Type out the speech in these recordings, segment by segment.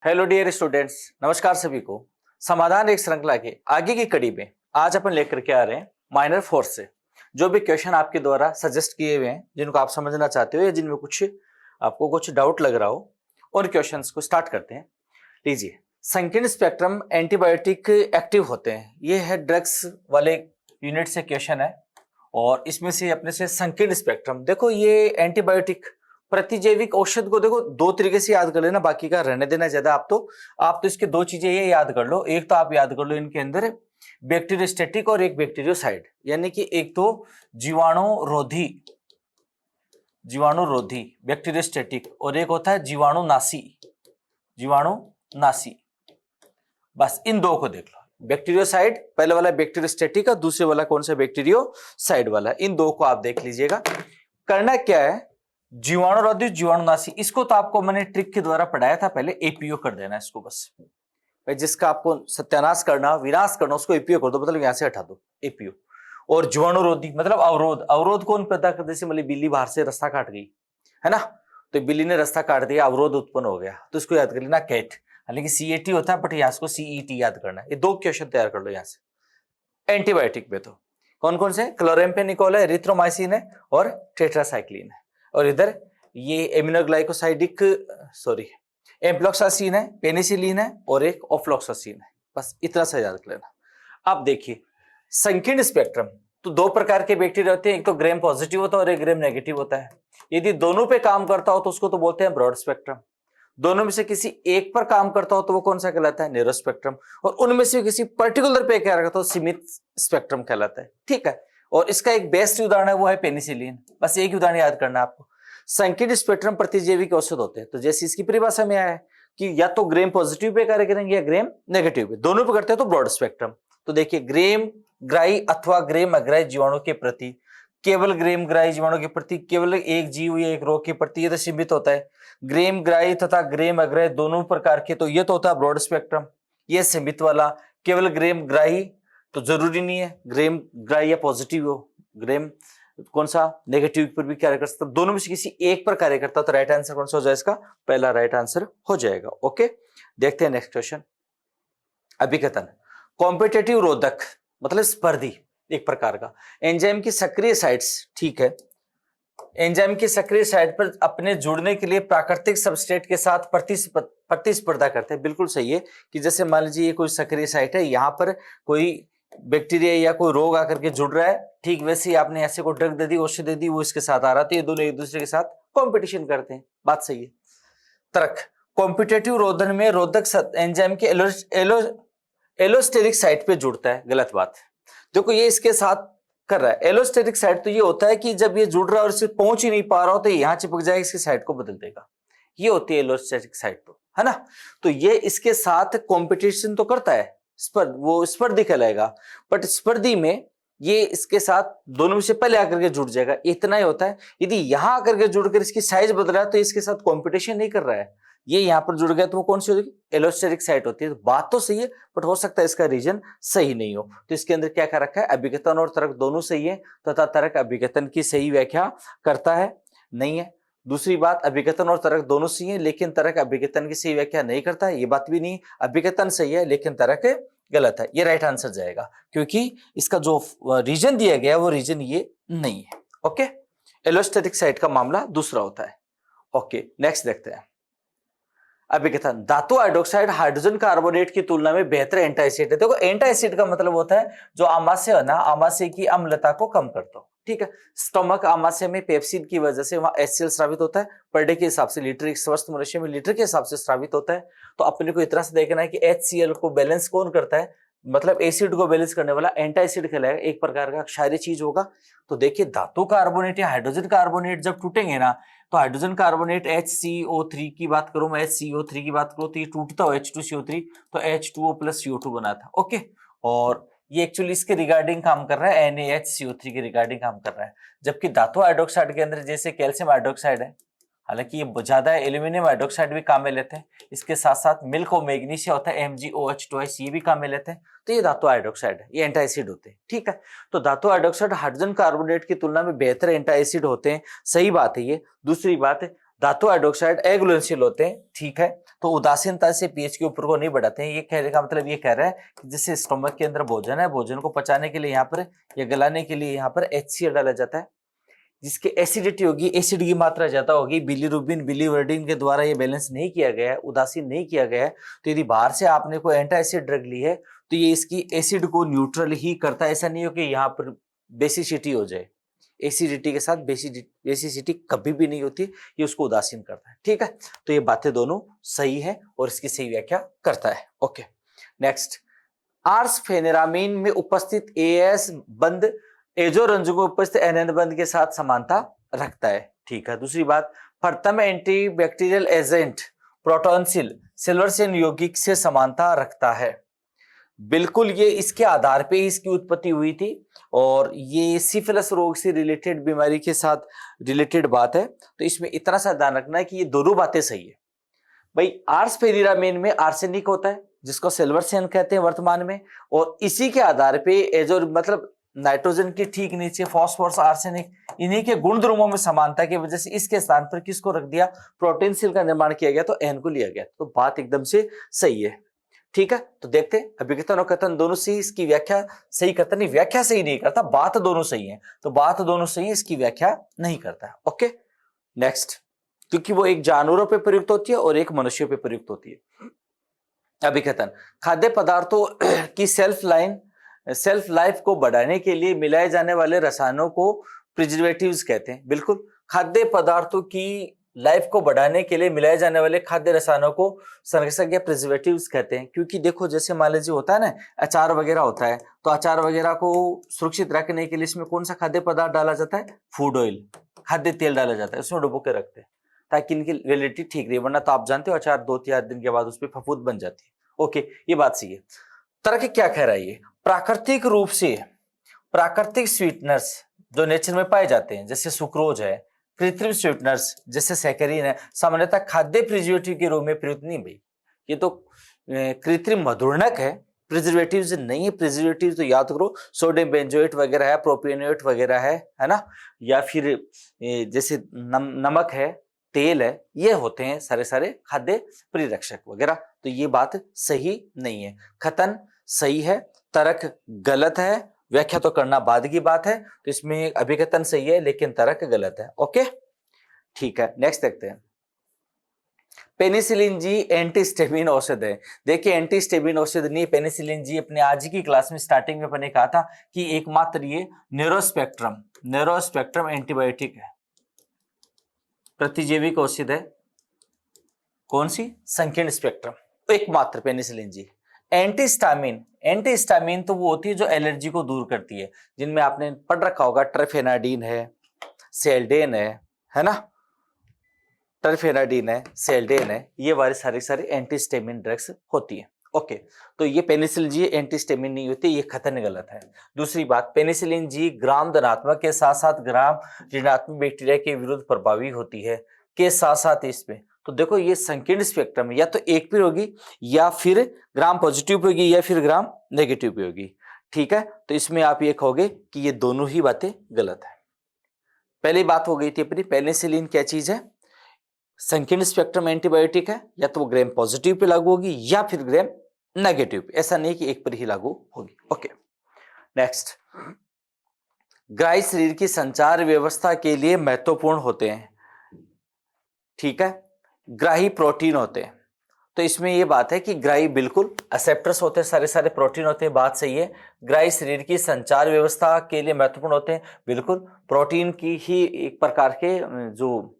Hello dear students, नमस्कार सभी को। समाधान एक श्रृंखला के आगे की कड़ी में आज अपन लेकर के आ रहे हैं माइनर फोर्स से जो भी क्वेश्चन आपके द्वारा सजेस्ट किए हुए हैं, जिनको आप समझना चाहते हो या जिनमें आपको कुछ डाउट लग रहा हो, उन क्वेश्चंस को स्टार्ट करते हैं। लीजिए, संकीर्ण स्पेक्ट्रम एंटीबायोटिक एक्टिव होते हैं। ये है ड्रग्स वाले यूनिट से क्वेश्चन है और इसमें से अपने से संकीर्ण स्पेक्ट्रम देखो, ये एंटीबायोटिक प्रतिजैविक औषध को देखो दो तरीके से याद कर लेना, बाकी का रहने देना ज्यादा। आप तो इसके दो चीजें ये याद कर लो। एक तो आप याद कर लो इनके अंदर बैक्टीरियोस्टेटिक और एक बैक्टीरियोसाइड, यानी कि एक तो जीवाणुरोधी बैक्टीरियोस्टेटिक और एक होता है जीवाणुनाशी। बस इन दो को देख लो। बैक्टीरियोसाइड पहले वाला बैक्टीरियोस्टेटिक और दूसरे वाला कौन सा बैक्टीरियोसाइड वाला, इन दो को आप देख लीजिएगा। करना क्या है, जीवाणुरोधी जीवाणुनाशी, इसको तो आपको मैंने ट्रिक के द्वारा पढ़ाया था पहले। एपीओ कर देना इसको, बस जिसका आपको सत्यानाश करना, विनाश करना, उसको एपीओ कर दो, मतलब यहां से हटा दो एपीओ। और जीवाणुरोधी मतलब अवरोध कौन पैदा कर, जैसे मतलब बिल्ली बाहर से रास्ता काट गई है ना, तो बिल्ली ने रास्ता काट दिया, अवरोध उत्पन्न हो गया, तो इसको याद कर लेना कैट, हालांकि सीएटी होता है बट यहाँ इसको सीईटी याद करना है। ये दो क्वेश्चन तैयार कर लो यहाँ से। एंटीबायोटिक में तो कौन कौन से, क्लोरेम्फेनिकोल है, एरिथ्रोमाइसिन है और टेट्रासाइक्लिन है। और इधर ये एमिनोग्लाइकोसाइडिक एम्प्लॉक्सासिन है, पेनिसिलिन है और एक ऑफ्लॉक्सासिन है। बस इतना सा याद कर लेना। अब देखिए, संकीर्ण स्पेक्ट्रम तो दो प्रकार के बैक्टीरिया होते हैं, एक तो ग्रेम पॉजिटिव होता है और एक ग्रेम नेगेटिव होता है। यदि दोनों पे काम करता हो तो उसको तो बोलते हैं ब्रॉड स्पेक्ट्रम। दोनों में से किसी एक पर काम करता हो तो वो कौन सा कहलाता है, नैरो स्पेक्ट्रम। और उनमें से किसी पर्टिकुलर पे क्या करता हो, सीमित स्पेक्ट्रम कहलाता है। ठीक है, और इसका एक बेस्ट उदाहरण है वो है पेनिसिलिन। बस एक उदाहरण याद करना आपको। संकीर्ण स्पेक्ट्रम प्रतिजैविक औषध होते हैं, तो जैसे इसकी परिभाषा में आया है कि या तो ग्रेम पॉजिटिव पे कार्य करेंगे या ग्रेम नेगेटिव पे, दोनों पे करते हैं तो ब्रॉड स्पेक्ट्रम। तो देखिए, ग्रेम ग्राही अथवा ग्रेम अग्राही जीवाणु के प्रति, केवल ग्रेम ग्राही जीवाणु के प्रति, केवल एक जीव या एक रोग के प्रति, ये तो सीमित होता है। ग्रेम ग्राही तथा ग्रेम अग्राही दोनों प्रकार के, तो ये तो होता है ब्रॉड स्पेक्ट्रम। ये सीमित वाला केवल ग्रेम ग्राही तो जरूरी नहीं है ग्रेम ग्राही या पॉजिटिव हो, ग्रेम कौन सा नेगेटिव पर भी कार्य कर सकता, दोनों में से किसी एक पर कार्य करता, तो राइट आंसर कौन सा हो जाएगा, इसका पहला राइट आंसर हो जाएगा। ओके, देखते हैं नेक्स्ट क्वेश्चन। अभिकथन, कॉम्पिटेटिव रोधक मतलब स्पर्धी एक प्रकार का। एंजाइम की सक्रिय साइट्स, ठीक है, एंजाइम की सक्रिय साइट पर अपने जुड़ने के लिए प्राकृतिक सबस्ट्रेट के साथ प्रतिस्पर्धा करते हैं। बिल्कुल सही है कि जैसे मान लीजिए ये कोई सक्रिय साइट है, यहाँ पर कोई बैक्टीरिया या कोई रोग आकर के जुड़ रहा है, ठीक वैसे ही आपने ऐसे को ड्रग दे दी, औषधि दे दी, वो इसके साथ आ रहा, तो ये दोनों एक दूसरे के साथ कंपटीशन करते हैं। बात सही है। तर्क, कॉम्पिटेटिव रोधन में रोधक एंजाइम के एलोस्टेरिक साइट पे जुड़ता है। गलत बात है। देखो, ये इसके साथ कर रहा है। एलोस्टेरिक साइट तो ये होता है कि जब ये जुड़ रहा है और इसे पहुंच ही नहीं पा रहा हो तो यहाँ चिपक जाएगा, इसकी साइट को बदल देगा। ये होती है एलोस्टेरिक साइट, तो है ना। तो ये इसके साथ कंपटीशन तो करता है, वो स्पर्धी कहलाएगा, बट स्पर्धी में ये इसके साथ दोनों में से पहले आकर के जुड़ जाएगा। इतना ही होता है। यदि यहां आकर के जुड़कर इसकी साइज बदल रहा है तो इसके साथ कंपटीशन नहीं कर रहा है, ये यहां पर जुड़ गया तो वो कौन सी होगी, एलोस्टेरिक साइट होती है। तो बात तो सही है, बट हो सकता है इसका रीजन सही नहीं हो। तो इसके अंदर क्या कर रखा है, अभिकथन और तर्क दोनों सही है, तथा तर्क अभिकथन की सही व्याख्या करता है, नहीं है। दूसरी बात, अभिकथन और तर्क दोनों सही है लेकिन तर्क अभिकथन की सही व्याख्या नहीं करता है, ये बात भी नहीं। अभिकथन सही है लेकिन तर्क गलत है, ये राइट आंसर जाएगा, क्योंकि इसका जो रीजन दिया गया वो रीजन ये नहीं है। ओके, एलोस्टेरिक साइट का मामला दूसरा होता है। ओके, नेक्स्ट देखते हैं। अभिकथन, धातु हाइड्रोक्साइड हाइड्रोजन कार्बोनेट की तुलना में बेहतर एंटी एसिड है। देखो, एंटी एसिड का मतलब होता है जो आमाशय है ना, आमाशय की अम्लता को कम करता हो। ठीक है, स्टमक आमाशय में पेप्सिन की वजह से वहां HCl स्रावित होता है, पर डे के हिसाब से लीटर, एक स्वस्थ मनुष्य में लीटर के हिसाब से स्रावित होता है। तो अपने को इतना से देखना है कि HCl को बैलेंस कौन करता है, मतलब एसिड को बैलेंस करने वाला एंटी एसिड कहलाएगा, एक प्रकार का क्षारीय चीज होगा। तो देखिए, धातु कार्बोनेट या हाइड्रोजन कार्बोनेट जब टूटेंगे ना, तो हाइड्रोजन कार्बोनेट HCO3 की बात करूं, मैं HCO3 की बात करूं तो ये टूटता हो H2CO3 तो H2O प्लस CO2 बना था। ओके, और ये एक्चुअली इसके रिगार्डिंग काम कर रहा है, NaHCO3 के रिगार्डिंग काम कर रहा है। जबकि धातु हाइड्रोक्साइड के अंदर जैसे कैल्शियम हाइड्रोक्साइड है, हालांकि ये ज्यादा है, एल्यूमिनियम हाइड्रोक्साइड भी काम में लेते हैं, इसके साथ साथ मिल्क और मैग्नीशिया होता है MgOH2 ये भी काम में लेते हैं। तो ये धातु हाइड्रोक्साइड है, ये एंटी एसिड होते हैं। ठीक है, तो धातु हाइड्रोक्साइड हाइड्रोजन कार्बोनेट की तुलना में बेहतर एंटी एसिड होते हैं, सही बात है ये। दूसरी बात है, धातु हाइड्रोक्साइड अघुलनशील होते हैं, ठीक है, तो उदासीनता से पीएच के ऊपर को नहीं बढ़ाते हैं। ये कहने का मतलब ये कह रहा है कि जैसे स्टोमक के अंदर भोजन है, भोजन को पचाने के लिए यहाँ पर या गलाने के लिए यहाँ पर HCl डाला जाता है, जिसकी एसिडिटी होगी, एसिड की मात्रा ज्यादा होगी, बिलीरुबिन बिलीवर्डिन के द्वारा ये बैलेंस नहीं किया गया है, उदासीन नहीं किया गया है। तो यदि बाहर से आपने कोई एंटी एसिड ड्रग ली है तो ये इसकी एसिड को न्यूट्रल ही करता है। ऐसा नहीं हो कि यहाँ पर बेसिसिटी हो जाए, एसिडिटी के साथ बेसिसिटी कभी भी नहीं होती, ये उसको उदासीन करता है। ठीक है, तो ये बातें दोनों सही है और इसकी सही व्याख्या करता है। ओके, नेक्स्ट, आर्सफेनेरामीन में उपस्थित एएस बंद एजोरंजन को उपस्थित एनएन बंद के साथ समानता रखता है। ठीक है, दूसरी बात, प्रथम एंटीबैक्टीरियल एजेंट प्रोटोनसिल सिल्वरसेन यौगिक से समानता रखता है। बिल्कुल, ये इसके आधार पे इसकी उत्पत्ति हुई थी और ये सिफिलिस रोग से रिलेटेड बीमारी के साथ रिलेटेड बात है। तो इसमें इतना सा ध्यान रखना है कि ये दोनों बातें सही है। भाई, आर्सफेनेरामीन में आर्सेनिक होता है जिसको सिल्वरसेन कहते हैं वर्तमान में, और इसी के आधार पे एजो मतलब नाइट्रोजन के ठीक नीचे फॉस्फोरस, आर्सेनिक, इन्हीं के गुण धर्मों में समानता की वजह से इसके स्थान पर किसको रख दिया, प्रोटीनसिल का निर्माण किया गया, तो एन को लिया गया। तो बात एकदम से सही है। ठीक है, तो देखते हैं अभिकथन और कथन दोनों से इसकी व्याख्या सही करता, नहीं व्याख्या सही नहीं करता, बात दोनों सही है। तो बात दोनों सही है, इसकी व्याख्या नहीं करता। ओके, नेक्स्ट, क्योंकि वो एक जानवरों पे प्रयुक्त होती है और एक मनुष्यों पे प्रयुक्त होती है। अभिकथन, खाद्य पदार्थों की सेल्फ लाइफ को बढ़ाने के लिए मिलाए जाने वाले रसायनों को प्रिजर्वेटिव्स कहते हैं। बिल्कुल, खाद्य पदार्थों की लाइफ को बढ़ाने के लिए मिलाए जाने वाले खाद्य रसायनों को संरक्षक या प्रिजर्वेटिव्स कहते हैं। क्योंकि देखो, जैसे मान लीजिए होता है ना, अचार वगैरह होता है, तो अचार वगैरह को सुरक्षित रखने के लिए इसमें कौन सा खाद्य पदार्थ डाला जाता है, फूड ऑयल, खाद्य तेल डाला जाता है, उसमें डुबो के रखते हैं ताकि इनकी वैलिडिटी ठीक रहे, वरना तो आप जानते हो अचार 2-4 दिन के बाद उस पर फफूंद बन जाती है। ओके, ये बात सही है। तर्क क्या कह रहा है ये, प्राकृतिक रूप से प्राकृतिक स्वीटनर्स जो नेचर में पाए जाते हैं, जैसे सुक्रोज है, कृत्रिम स्वीटनर्स जैसे सैकरीन है, सामान्यतः खाद्य प्रिजर्वेटिव के रूप में प्रयुक्त नहीं। भाई, ये तो कृत्रिम मधुरनक है, प्रिजर्वेटिव्स नहीं है। प्रिजर्वेटिव तो याद करो, सोडियम बेंजोएट वगैरह है, प्रोपियोनेट वगैरह है ना, या फिर जैसे नमक है, तेल है, ये होते हैं सारे खाद्य परिरक्षक वगैरह। तो ये बात सही नहीं है। कथन सही है, तर्क गलत है, व्याख्या तो करना बाद की बात है। तो इसमें अभिकथन सही है लेकिन तर्क गलत है। ओके, ठीक है, नेक्स्ट देखते हैं। पेनिसिलिन जी एंटीस्टेमिन औषध है। देखिए, एंटीस्टेमिन औषध नहीं, पेनिसिलिन जी अपने आज की क्लास में स्टार्टिंग में मैंने कहा था कि एकमात्र ये न्यूरोस्पेक्ट्रम एंटीबायोटिक है, प्रतिजैविक औषध है। कौन सी, संकीर्ण स्पेक्ट्रम, एकमात्र पेनिसिलिन जी। एंटीस्टामिन तो वो होती है जो एलर्जी को दूर करती है, जिनमें आपने पढ़ रखा होगा, ट्रफेनाडीन है, सेल्डेन है ना, ट्रफेनाडीन है, सेल्डेन है, ये वाले सारे एंटीस्टेमिन ड्रग्स होती है। ओके, तो ये पेनिसिलिन जी एंटीस्टेमिन नहीं होती, ये कथन गलत है। दूसरी बात, पेनिसिलिन जी ग्राम धनात्मक के साथ साथ ग्राम ऋणात्मक बैक्टीरिया के विरुद्ध प्रभावी होती है के साथ साथ इसमें। तो देखो, ये संकीर्ण स्पेक्ट्रम या तो एक पे होगी या फिर ग्राम पॉजिटिव पे होगी या फिर ग्राम नेगेटिव पे होगी। ठीक है, तो इसमें आप ये कहोगे कि ये दोनों ही बातें गलत है। पहली बात हो गई थी अपनी, पेनिसिलिन क्या चीज है, संकीर्ण स्पेक्ट्रम एंटीबायोटिक है, या तो वो ग्राम पॉजिटिव पे लागू होगी या फिर ग्राम नेगेटिव पे, ऐसा नहीं कि एक पर ही लागू होगी। ओके, नेक्स्ट, ग्राही शरीर की संचार व्यवस्था के लिए महत्वपूर्ण होते हैं। ठीक है, ग्राही प्रोटीन होते हैं। तो इसमें यह बात है कि ग्राही बिल्कुल एक्सेप्टर्स होते हैं, सारे प्रोटीन होते हैं, बात सही है। ग्राही शरीर की संचार व्यवस्था के लिए महत्वपूर्ण होते हैं, बिल्कुल। प्रोटीन की ही एक प्रकार के जो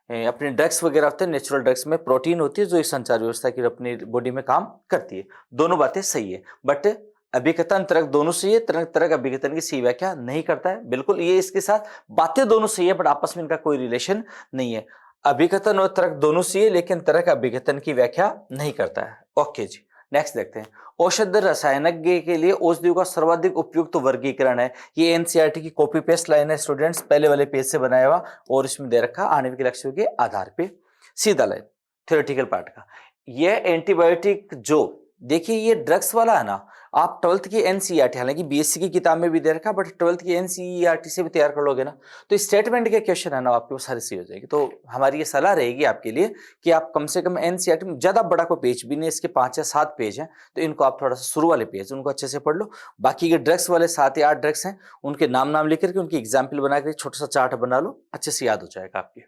अपने ड्रग्स वगैरह होते हैं, नेचुरल ड्रग्स में प्रोटीन होती है जो इस संचार व्यवस्था की अपनी बॉडी में काम करती है। दोनों बातें सही है, बट अभिकथन तर्क दोनों सही है, तर्क अभिकथन की सही व्याख्या नहीं करता है। बिल्कुल, ये इसके साथ बातें दोनों सही है, बट आपस में इनका कोई रिलेशन नहीं है। अभिकथन और तर्क दोनों सही है लेकिन तर्क अभिकथन की व्याख्या नहीं करता है। ओके जी, नेक्स्ट देखते हैं। औषध रसायनज्ञ के लिए औषधियों का सर्वाधिक उपयुक्त वर्गीकरण है। ये एनसीईआरटी की कॉपी पेस्ट लाइन है स्टूडेंट्स, पहले वाले पेज से बनाया हुआ, और इसमें दे रखा आणविक लक्ष्यों के आधार पे सीधा लाइन थ्योरेटिकल पार्ट का। यह एंटीबायोटिक जो देखिए ये ड्रग्स वाला है ना, आप 12th की एनसीईआरटी, हालांकि बीएससी की किताब में भी दे रखा, बट 12th की एनसीईआरटी से भी तैयार कर लोगे ना, तो स्टेटमेंट के क्वेश्चन है ना आपके वो सारी सी हो जाएगी। तो हमारी ये सलाह रहेगी आपके लिए कि आप कम से कम एनसीईआरटी में, ज्यादा बड़ा कोई पेज भी नहीं, इसके 5 या 7 पेज हैं, तो इनको आप थोड़ा सा शुरू वाले पेज उनको अच्छे से पढ़ लो। बाकी के ड्रग्स वाले 7 या 8 ड्रग्स हैं, उनके नाम लिख करके उनकी एग्जाम्पल बना के छोटा सा चार्ट बना लो, अच्छे से याद हो जाएगा आपके।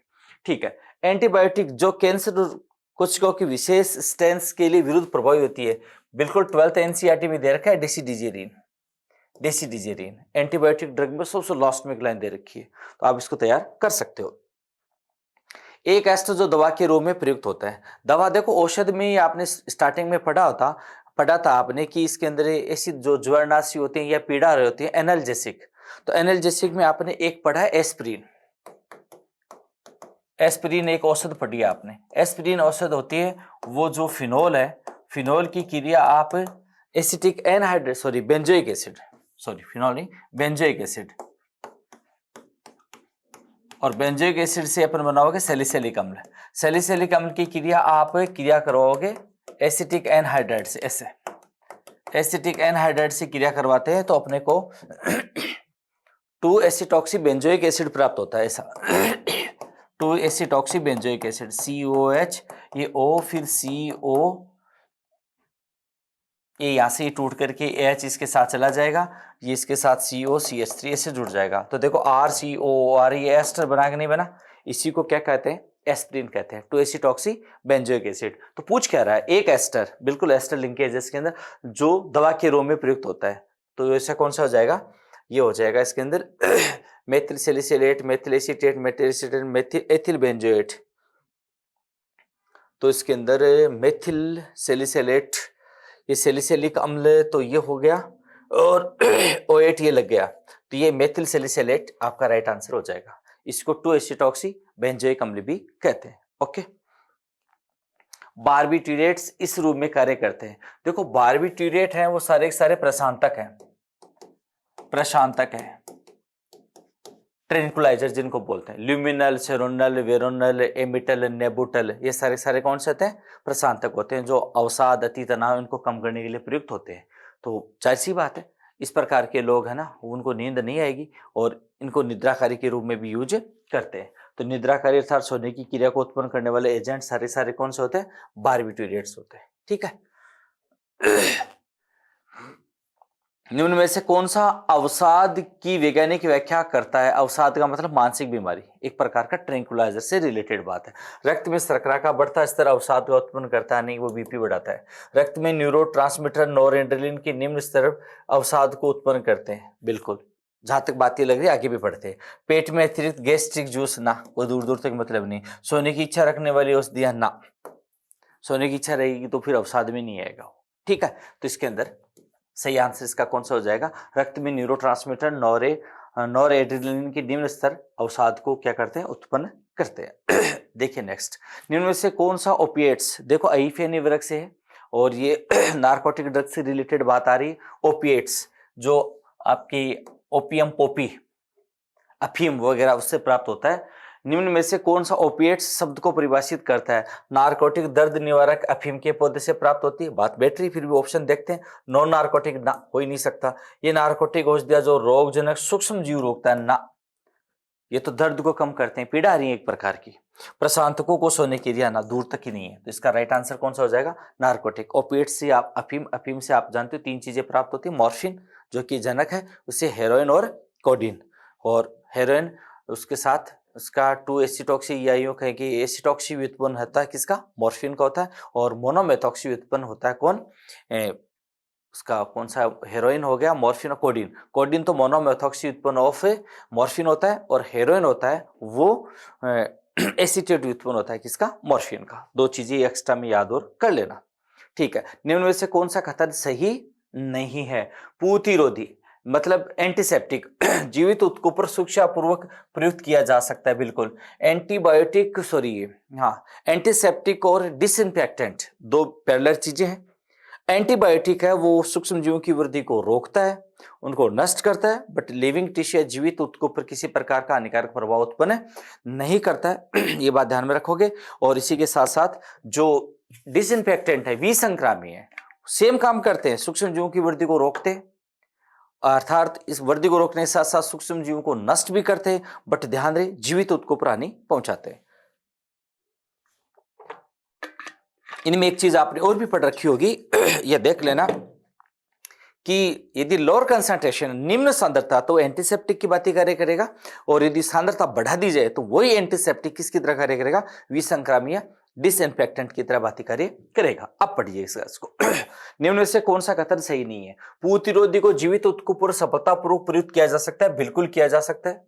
ठीक है, एंटीबायोटिक जो कैंसर कोशिकाओं की विशेष स्टेंस के लिए विरुद्ध प्रभावी होती है, बिल्कुल 12th एनसीईआरटी में दे रखा है, डेसिडिजेरिन। डेसिडिजेरिन एंटीबायोटिक ड्रग में सबसे लास्ट में एक लाइन दे रखी है, तो आप इसको तैयार कर सकते हो। एक एस्टर जो दवा के रूप में प्रयुक्त होता है, दवा देखो औषध में ही आपने स्टार्टिंग में पढ़ा था आपने कि इसके अंदर ऐसी जो ज्वरनाशी होती है या पीड़ा रही होती है, एनाल्जेसिक। तो एनाल्जेसिक में आपने एक पढ़ा है एस्प्रिन। एस्प्रिन एक औषध पढ़ी है आपने। एस्प्रिन औषध होती है वो जो फिनोल है, फिनोल की क्रिया आप acetic anhydride sorry benzoic acid, sorry phenol नहीं, बेंजोइक एसिड, और बेंजोइक एसिड से अपन बनाओगे सैलिसिलिक अम्ल। सैलिसिलिक अम्ल की क्रिया आप क्रिया करवाओगे एसिटिक एनहाइड्रेट से। ऐसे एसिटिक एनहाइड्रेट से क्रिया करवाते हैं तो अपने को 2 एसिटॉक्सी बेंजोइक एसिड प्राप्त होता है। ऐसा 2 एसिटॉक्सी बेंजोइक एसिड, COH, ये O फिर CO, ये यहाँ से टूट करके H इसके साथ चला जाएगा, ये इसके साथ CO CH3 से जुड़ जाएगा। तो देखो RCOOR, ये एस्टर बना के नहीं बना, इसी को क्या कहते हैं, एस्प्रिन कहते हैं, 2 एसिटॉक्सी बेंजोइक एसिड। तो पूछ क्या रहा है, एक एस्टर, बिल्कुल एस्टर लिंकेज है इसके अंदर, जो दवा के रूप में प्रयुक्त होता है। तो ऐसा कौन सा हो जाएगा, ये हो जाएगा इसके अंदर methyl salicylate, methyl acetate, methyl acetate, methyl ethyl benzoate. तो इसके अंदर मेथिल सैलिसिलेट, ये सैलिसिलिक अम्ल तो ये हो गया, और O8 ये लग गया, तो ये मेथिल सैलिसिलेट आपका राइट आंसर हो जाएगा। इसको 2 एसिटॉक्सी बेंजोइक अम्ल भी कहते हैं। ओके, बारबिट्यूरेट्स इस रूप में कार्य करते हैं। देखो बारबिट्यूरेट हैं वो सारे के सारे प्रशांतक हैं, प्रशांतक है, ट्रेंकुलाइजर जिनको बोलते हैं, ल्यूमिनल, सेरोनल, वेरोनल, एमिटल, नेबुटल, ये सारे सारे कौन से होते हैं, प्रशांतक होते हैं, जो अवसाद, अति तनाव इनको कम करने के लिए प्रयुक्त होते हैं। तो जाहिर सी बात है इस प्रकार के लोग है ना, उनको नींद नहीं आएगी और इनको निद्राकारी के रूप में भी यूज करते हैं। तो निद्राकारी अर्थात सोने की क्रिया को उत्पन्न करने वाले एजेंट सारे सारे कौन से होते हैं, बारबिट्यूरेट्स होते हैं। ठीक है, निम्न में से कौन सा अवसाद की वैज्ञानिक व्याख्या करता है। अवसाद का मतलब मानसिक बीमारी, एक प्रकार का ट्रैंक्विलाइजर से रिलेटेड बात है। रक्त में शर्करा का बढ़ता स्तर अवसाद का उत्पन्न करता है, नहीं वो बीपी बढ़ाता है। रक्त में न्यूरोट्रांसमीटर नोरेड्रेनालिन के निम्न स्तर अवसाद को उत्पन्न करते हैं, बिल्कुल। जहां तक बात ये लग रही है आगे भी पढ़ते हैं। पेट में अतिरिक्त गैस्ट्रिक जूस ना, वो दूर दूर तक मतलब नहीं। सोने की इच्छा रखने वाली औषधियां ना, सोने की इच्छा रहेगी तो फिर अवसाद में नहीं आएगा। ठीक है, तो इसके अंदर सही आंसर इसका कौन सा हो जाएगा, रक्त में न्यूरोट्रांसमीटर नॉरएड्रेनालिन के निम्न स्तर अवसाद को क्या करते हैं, उत्पन्न करते हैं। देखिए नेक्स्ट, निम्न में से कौन सा ओपिएट्स, देखो अईफे वर्ग से है और ये नार्कोटिक ड्रग से रिलेटेड बात आ रही। ओपिएट्स जो आपकी ओपियम, पोपी, अफीम वगैरह उससे प्राप्त होता है। निम्न में से कौन सा ओपिएट्स शब्द को परिभाषित करता है। नारकोटिक दर्द निवारक अफीम के पौधे से प्राप्त होती है, बात बैठ रही, फिर भी ऑप्शन देखते हैं। नॉन नारकोटिक ना, हो ही नहीं सकता। ये नारकोटिक औषधियां जो रोगजनक सूक्ष्म जीव रोकता है ना, ये तो दर्द को कम करते हैं, पीड़ा आ रही है एक प्रकार की। प्रशांतकों को सोने की क्रिया ना, दूर तक ही नहीं है। तो इसका राइट आंसर कौन सा हो जाएगा, नारकोटिक। ओपिएट्स से आप अफीम, अफीम से आप जानते हो 3 चीजें प्राप्त होती है। मॉर्फिन जो कि जनक है, उससे हेरोइन और कोडीन, और हेरोइन उसके साथ उसका 2 एसिटॉक्सी, यूं कहें कि एसिटॉक्सी व्युत्पन्न होता है किसका, मॉर्फिन का होता है, और मोनोमेथॉक्सी व्युत्पन्न होता है कौन, उसका कौन सा, हेरोइन हो गया, मॉर्फिन और कोडीन। कोडीन तो मोनोमेथॉक्सी व्युत्पन्न ऑफ मॉर्फिन होता है, और हेरोइन होता है वो एसिटेट व्युत्पन्न होता है किसका, मॉर्फिन का। 2 चीजें एक्स्ट्रा में याद और कर लेना। ठीक है, निम्न में से कौन सा कथन सही नहीं है। प्रतिरोधी मतलब एंटीसेप्टिक, जीवित उत्कों पर सूक्ष्मपूर्वक प्रयुक्त किया जा सकता है, बिल्कुल। एंटीबायोटिक सॉरी, हाँ, एंटीसेप्टिक और डिसइंफेक्टेंट 2 पैरेलल चीजें हैं। एंटीबायोटिक है वो सूक्ष्म जीवों की वृद्धि को रोकता है, उनको नष्ट करता है, बट लिविंग टिश्यू या जीवित उत्कों पर किसी प्रकार का हानिकारक प्रभाव उत्पन्न नहीं करता है। ये बात ध्यान में रखोगे। और इसी के साथ साथ जो डिसइंफेक्टेंट है, विसंक्रामी है, सेम काम करते हैं, सूक्ष्म जीवों की वृद्धि को रोकते हैं, अर्थात इस वृद्धि को रोकने के साथ साथ सूक्ष्म जीवों को नष्ट भी करते हैं, बट ध्यान रहे जीवित उत्तकों पर हानि पहुंचाते हैं। इनमें एक चीज आपने और भी पढ़ रखी होगी, यह देख लेना कि यदि लोअर कंसंट्रेशन, निम्न सांद्रता, तो एंटीसेप्टिक की बात ही करेगा, और यदि सांद्रता बढ़ा दी जाए तो वही एंटीसेप्टिक किसकी तरह कार्य करेगा, विसंक्रामी या डिसइंफेक्टेंट की तरह बात कार्य करेगा। अब पढ़िए इसको। निम्न में से कौन सा कथन सही नहीं है? प्रतिरोधी को जीवित उत्तकों पर सफलतापूर्वक प्रयुक्त किया जा सकता है, बिल्कुल किया जा सकता है।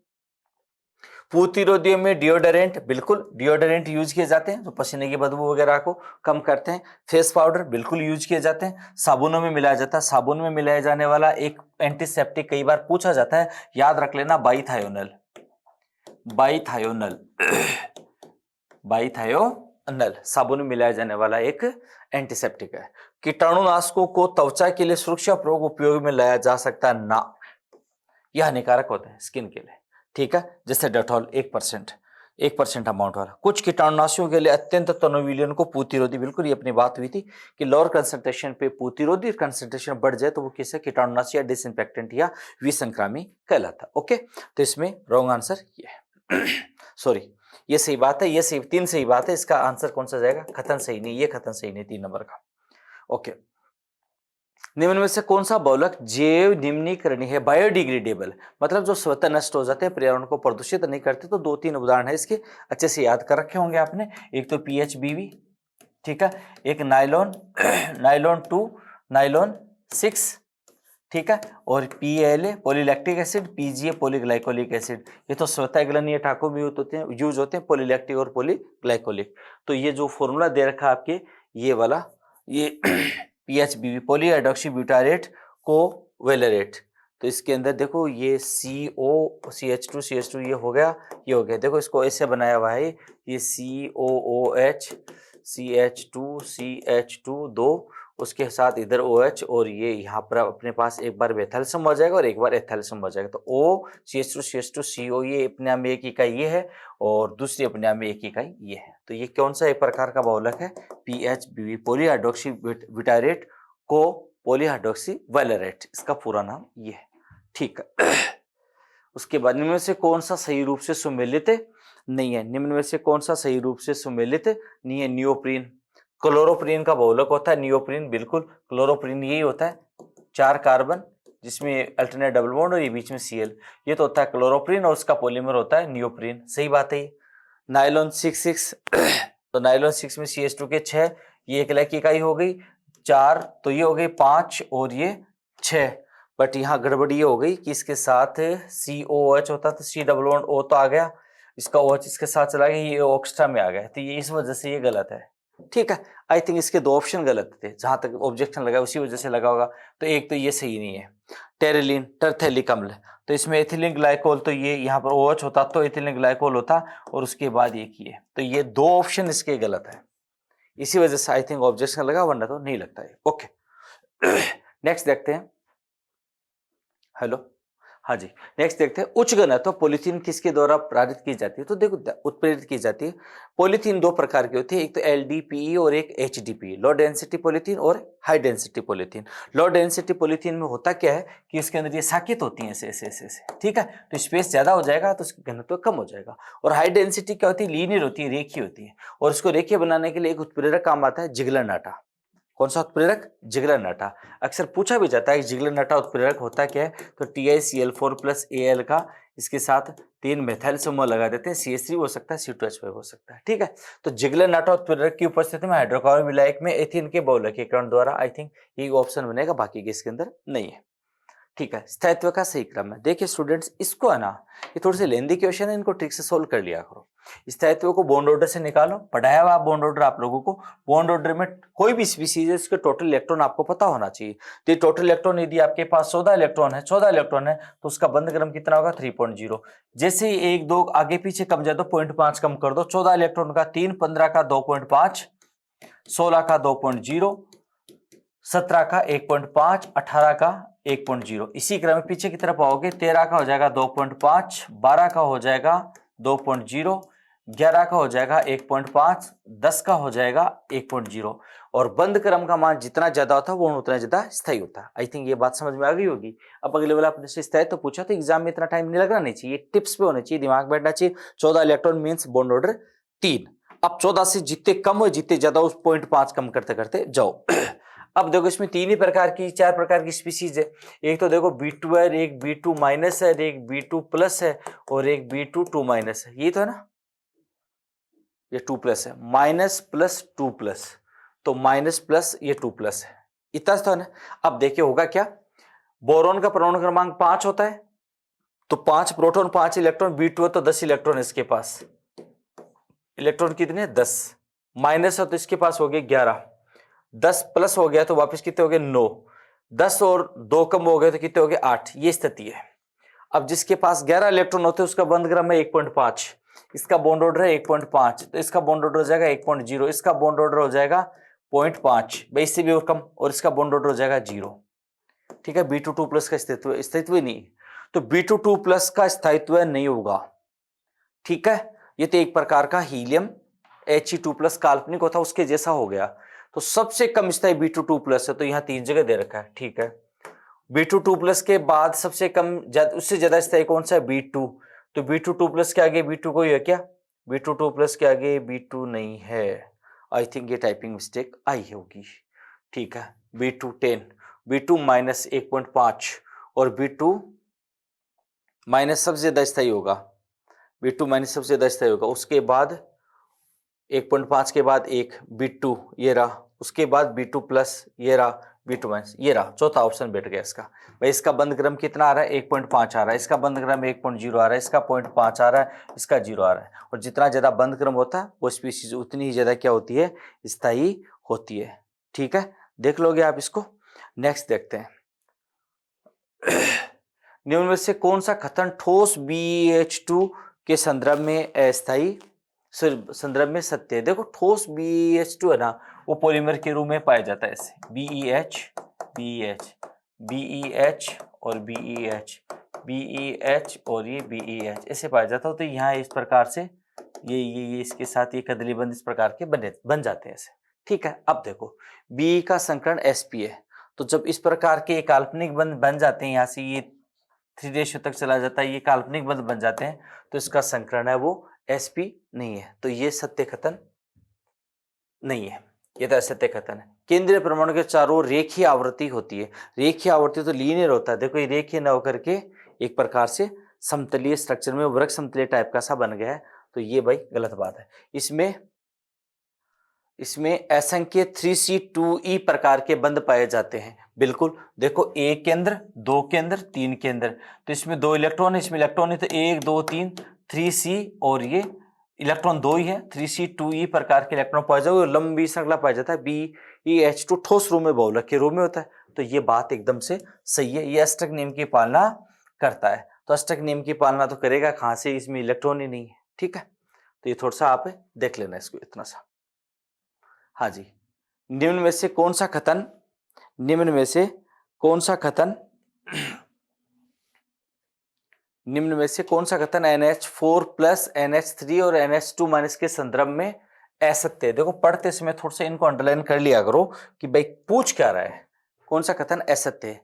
प्रतिरोधियों में डिओडोरेंट, बिल्कुल डिओडोरेंट यूज किए जाते हैं जो पसीने की बदबू वगैरह को कम करते हैं। फेस पाउडर बिल्कुल यूज किए जाते हैं। साबुनों में मिलाया जाता है, साबुन में मिलाया जाने वाला एक एंटीसेप्टिक कई बार पूछा जाता है, याद रख लेना, बाईथायोनल, बाईथायोनल, बाईथायोनल साबुन में मिलाया जाने वाला एक एंटीसेप्टिक है। कीटाणुनाशकों को त्वचा के लिए सुरक्षापूर्वक उपयोग में लाया जा सकता ना, यह हानिकारक होता है स्किन के लिए, ठीक है। जैसे डेटॉल 1% अमाउंट वाला। कुछ कीटाणुनाशियों के लिए अत्यंत तनोविलियन को प्रतिरोधी, बिल्कुल ये अपनी बात हुई थी कि लोअर कंसंट्रेशन पे प्रतिरोधी कंसंट्रेशन बढ़ जाए तो वो किसे कीटाणुनाशी या डिसइंफेक्टेंट या विसंक्रामी कहलाता। ओके, तो इसमें रॉन्ग आंसर ये है। सॉरी, ये सही बात है, ये सही, 3 सही बात है, इसका आंसर कौन सा जाएगा? कथन सही नहीं, ये कथन सही नहीं 3 नंबर का। ओके, निम्न में से कौन सा बहुलक जैव निम्नीकरणीय है, बायोडिग्रेडेबल, मतलब जो स्वतः नष्ट हो जाते हैं, पर्यावरण को प्रदूषित नहीं करते। तो 2-3 उदाहरण है इसके, अच्छे से याद कर रखे होंगे आपने। एक तो PHBV, ठीक है, एक नाइलॉन, नाइलॉन 2, नाइलॉन 6, ठीक है, और PLA polylactic acid, PGA polyglycolic acid, ये तो स्वतः गलनीय टाकों में यूज होते हैं, पॉलीलैक्टिक और पॉलीग्लाइकोलिक। तो ये जो फॉर्मूला दे रखा है आपके, ये वाला, ये PHBV पॉलीहाइड्रोक्सीब्यूटारेट कोवैलेरेट, तो इसके अंदर देखो ये CH2 ये हो गया, ये हो गया। देखो इसको ऐसे बनाया हुआ है, ये COOH CH2 2, उसके साथ इधर OH, और ये यहाँ पर अपने पास एक बार मेथाइलसम हो जाएगा और एक बार एथाइलसम हो जाएगा। तो O CH2 CO ये अपने आप में एक इकाई ये है, और दूसरी अपने आप में एक इकाई ये है। तो ये कौन सा एक प्रकार का बहुलक है? PHBV पॉलीहाइड्रोक्सीब्यूटारेट को पॉलीहाइड्रोक्सीवैलेरेट, इसका पूरा नाम ये है, ठीक है। उसके बाद निम्न में से कौन सा सही रूप से सुमेलित नहीं है? निम्न में से कौन सा सही रूप से सुमेलित नहीं है? नियोप्रीन, क्लोरोप्रीन का बहुलक होता है नियोप्रीन, बिल्कुल क्लोरोप्रीन यही होता है, 4 कार्बन जिसमें अल्टरनेट डबल बॉन्ड और ये बीच में Cl, ये तो होता है क्लोरोप्रीन, और उसका पॉलीमर होता है नियोप्रीन, सही बात है। नाइलॉन 6 तो नाइलॉन 6 में CH2 के 6, ये एक इलेक्ट्रिक इकाई हो गई, 4 तो ये हो गई 5 और ये 6, बट यहाँ गड़बड़ी ये हो गई कि इसके साथ COH होता तो C डबल बॉन्ड O तो आ गया, इसका OH इसके साथ चला गया, ये एक्स्ट्रा में आ गया, तो ये इस वजह से ये गलत है, ठीक है। आई थिंक इसके 2 ऑप्शन गलत थे, जहां तक ऑब्जेक्शन लगा उसी वजह से लगा होगा। तो एक तो ये सही नहीं है, टेरेलिन टरथेलिक अम्ल, तो इसमें एथिलीन ग्लाइकोल, तो ये यहाँ पर OH होता तो एथिलीन ग्लाइकोल होता, और उसके बाद ये किए, तो ये 2 ऑप्शन इसके गलत है, इसी वजह से आई थिंक ऑब्जेक्शन लगा, वरना तो नहीं लगता है। ओके, नेक्स्ट देखते हैं। हेलो, हाँ जी, नेक्स्ट देखते हैं। उच्च घनत्व पॉलीथीन किसके द्वारा प्रेरित की जाती है? तो देखो उत्प्रेरित की जाती है पॉलीथीन 2 प्रकार की होती है, एक तो LDPE और एक HDPE, लो डेंसिटी पॉलीथीन और high density polythene. Low density polythene में होता क्या है कि इसके अंदर ये साकित होती है ऐसे, ठीक है, तो स्पेस ज्यादा हो जाएगा तो इसका घनत्व कम हो जाएगा। और हाई डेंसिटी क्या होती है? लीनियर होती है, रेखीय होती है, और इसको रेखीय बनाने के लिए एक उत्प्रेरक काम आता है, जिगलर नाटा। कौन सा उत्प्रेरक? जिगलर नाटा। अक्सर पूछा भी जाता है कि जिगलर नाटा उत्प्रेरक होता क्या है? तो TiCl4+Al का इसके साथ 3 मेथाइल समूह लगा देते हैं, CH3 हो सकता है, C2H5 हो सकता है, ठीक है। तो जिगलर नाटा उत्प्रेरक की उपस्थिति में हाइड्रोकार्बन विलायक में एथीन के बहुलकीकरण द्वारा, आई थिंक यही ऑप्शन बनेगा, बाकी के इसके अंदर नहीं है, ठीक है। स्थायित्व का सही क्रम है। देखिए स्टूडेंट्स, इसको है ना, ये थोड़े से लेंदी क्वेश्चन है, इनको ट्रिक से सोल्व कर लिया करो। स्थायित्व को बॉन्ड ऑर्डर से निकालो, पढ़ाया हुआ बॉन्ड ऑर्डर आप लोगों को। बॉन्ड ऑर्डर में कोई भी स्पीसीज है इसके टोटल इलेक्ट्रॉन आपको पता होना चाहिए। तो टोटल इलेक्ट्रॉन यदि आपके पास 14 इलेक्ट्रॉन है तो उसका बंध क्रम कितना होगा? 3.0। जैसे ही 1 2 आगे पीछे कम जाए तो 0.5 कम कर दो। 14 इलेक्ट्रॉन का 3, 15 का 2.5, 16 का 2.0, 17 का 1.5, 18 का 1.0। इसी क्रम में पीछे की तरफ आओगे, 13 का हो जाएगा 2.5, 12 का हो जाएगा 2.0, 11 का हो जाएगा 1.5, 10 का हो जाएगा 1.0, और बंद क्रम का मान जितना ज्यादा होता है वो उतना ज्यादा स्थायी होता है। आई थिंक ये बात समझ में आ गई होगी। अब अगले वाला अपने से स्थायी तो पूछा, तो एग्जाम में इतना टाइम नहीं लगना नहीं चाहिए, टिप्स पे होने चाहिए, दिमाग बैठना चाहिए। 14 इलेक्ट्रॉन मीन्स बॉन्ड ऑर्डर 3। अब 14 से जितने कम हो जितने ज्यादा उस 0.5 कम करते करते जाओ। अब देखो इसमें 3 ही प्रकार की 4 प्रकार की स्पीसीज है। एक तो देखो B2 है, एक B2 माइनस है, एक B2 प्लस है, और एक B2 2 माइनस है। ये तो है ना, ये 2 प्लस है, माइनस प्लस 2 प्लस, तो माइनस प्लस ये 2 प्लस है, इतना तो है ना। अब देखिए होगा क्या, बोरॉन का परमाणु क्रमांक 5 होता है, तो 5 प्रोटॉन 5 इलेक्ट्रॉन, B2 है तो 10 इलेक्ट्रॉन इसके पास, इलेक्ट्रॉन कितने 10, माइनस है तो इसके पास हो गए 11, 10 प्लस हो गया तो वापस कितने हो गए 9, 10 और 2 कम हो गए तो कितने हो गए 8, ये स्थिति है। अब जिसके पास 11 इलेक्ट्रॉन होते हैं उसका बंध क्रम है 1.5, इसका बॉन्ड ऑर्डर है 1.5, तो इसका बॉन्ड ऑर्डर हो जाएगा 1.0, इसका बॉन्ड ऑर्डर हो जाएगा 0.5, भाई इससे भी और कम, और इसका बॉन्ड ऑर्डर हो जाएगा 0। ठीक है, B2 2 प्लस का स्थायित्व ही नहीं, तो B2 2 प्लस का स्थायित्व नहीं होगा। ठीक है, ये तो एक प्रकार का हीलियम He2 प्लस काल्पनिक होता उसके जैसा हो गया। तो सबसे कम स्थायी B2 2 प्लस है, तो यहाँ 3 जगह दे रखा है। ठीक है, B2 2 प्लस के बाद सबसे कम उससे ज्यादा स्थायी कौन सा है B2, तो B2 2 प्लस के आगे B2 कोई है क्या, B2 2 प्लस के आगे B2 नहीं है। आई थिंक ये टाइपिंग मिस्टेक आई होगी। ठीक है, B2 10, B2 माइनस 1.5 और B2 माइनस सबसे ज्यादा स्थायी होगा, B2 माइनस सबसे ज्यादा स्थायी होगा, उसके बाद 1.5 के बाद एक B2 ये रहा, उसके बाद B2 प्लस ये रहा, B2 माइनस ये रहा, चौथा ऑप्शन बैठ गया इसका। भाई इसका बंध क्रम कितना आ रहा है 1.5 आ रहा है, इसका बंध क्रम 1.0 आ रहा है, इसका 0.5 आ रहा है, इसका 0 आ रहा है, और जितना ज्यादा बंध क्रम होता है वो स्पीशीज उतनी ही ज्यादा क्या होती है, स्थायी होती है। ठीक है, देख लोगे आप इसको। नेक्स्ट देखते हैं, निम्न में से कौन सा कथन ठोस BH2 के संदर्भ में अस्थायी संदर्भ में सत्य है। देखो ठोस BH2 है ना, वो पॉलीमर के रूप में पाया जाता है, ऐसे BEH BEH BEH और BEH BEH और ये BEH ऐसे पाया जाता है। तो यहाँ इस प्रकार से ये इसके साथ ये कदली बंद इस प्रकार के बन जाते हैं ऐसे। ठीक है, अब देखो B का संकरण sp है, तो जब इस प्रकार के काल्पनिक बंध बन जाते हैं, यहाँ से ये 3 रेशियो तक चला जाता है, ये काल्पनिक बंध बन जाते हैं, तो इसका संकरण है वो sp नहीं है, तो ये सत्य कथन नहीं है, ये तो असत्य कथन है। केंद्रीय परमाणु के चारों ओर रेखीय आवृत्ति होती है, रेखीय आवृत्ति तो लीनियर होता है। देखो ये रेखीय न होकर के एक प्रकार से समतलीय स्ट्रक्चर में वृक्क समतलीय टाइप का सा बन गया है, तो ये भाई गलत बात है। इसमें असंख्य 3C2E प्रकार के बंध पाए जाते हैं। बिल्कुल, देखो एक केंद्र, 2 केंद्र, 3 केंद्र, तो इसमें 2 इलेक्ट्रॉन है, इसमें इलेक्ट्रॉन है, तो 1 2 3 3C, और ये इलेक्ट्रॉन 2 ही है, 3C2E प्रकार के इलेक्ट्रॉन पाए जाते हैं, लंबी श्रृंखला पाया जाता है। BeH2 ठोस रूप में बहुलक के रूप में होता है, तो ये बात एकदम से सही है, ये अष्टक नियम की पालना करता है। तो अष्टक नियम की पालना तो करेगा कहां से, इसमें इलेक्ट्रॉन ही नहीं है। ठीक है, तो ये थोड़ा सा आप देख लेना इसको, इतना सा। हाँ जी, निम्न में से कौन सा कथन निम्न में से कौन सा कथन NH4 प्लस NH3 और NH2 माइनस के संदर्भ में असत्य है। देखो पढ़ते समय थोड़ा सा इनको अंडरलाइन कर लिया करो कि भाई पूछ क्या रहा है, कौन सा कथन असत्य है।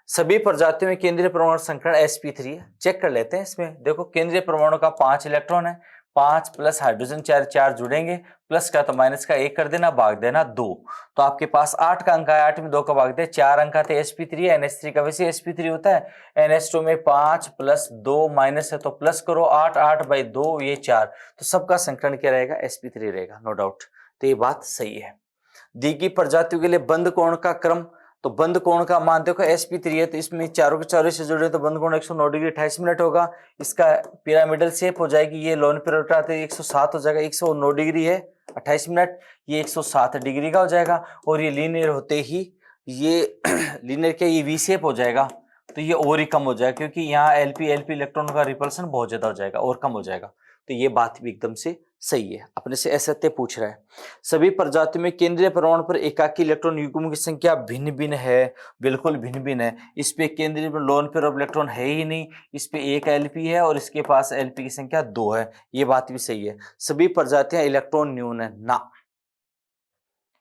सभी प्रजातियों में केंद्रीय परमाणु संकरण sp3 है। चेक कर लेते हैं इसमें, देखो केंद्रीय परमाणु का 5 इलेक्ट्रॉन है, 5 प्लस हाइड्रोजन 4 जुड़ेंगे, प्लस का तो माइनस का 1 कर देना, भाग देना 2, तो आपके पास 8 का अंक है, 8 में 2 का भाग दे, 4 अंक आते sp3 है, NH3 का वैसे sp3 होता है, NH2 में 5 प्लस 2 माइनस है तो प्लस करो, 8 8 बाई 2 ये 4, तो सबका संकरण क्या रहेगा, sp3 रहेगा, नो डाउट। तो ये बात सही है। दी गई प्रजातियों के लिए बंद कोण का क्रम, तो बंद कोण का मान देखो sp3 है, तो इसमें चारों के चारों से जुड़े तो बंद कोण 109 डिग्री 28 मिनट होगा। इसका पिरामिडल शेप हो जाएगी, ये लोन पिरामिड आते 107 हो जाएगा, 109 डिग्री है 28 मिनट, ये 107 डिग्री का हो जाएगा। और ये लीनियर होते ही ये लीनियर के ये वी शेप हो जाएगा, तो ये और ही कम हो जाएगा, क्योंकि यहाँ LP इलेक्ट्रॉन का रिपल्सन बहुत ज्यादा हो जाएगा और कम हो जाएगा। तो ये बात भी एकदम से सही है, अपने से असत्य पूछ रहा है। सभी प्रजातियों में केंद्रीय परमाणु पर एकाकी इलेक्ट्रॉन युग्मों की संख्या भिन्न भिन्न है, बिल्कुल भिन्न भिन्न है। इस पे केंद्रीय लोन पेयर ऑफ इलेक्ट्रॉन है ही नहीं, इस पे एक एलपी है और इसके पास एलपी की संख्या 2 है, ये बात भी सही है। सभी प्रजातियां इलेक्ट्रॉन न्यून है ना,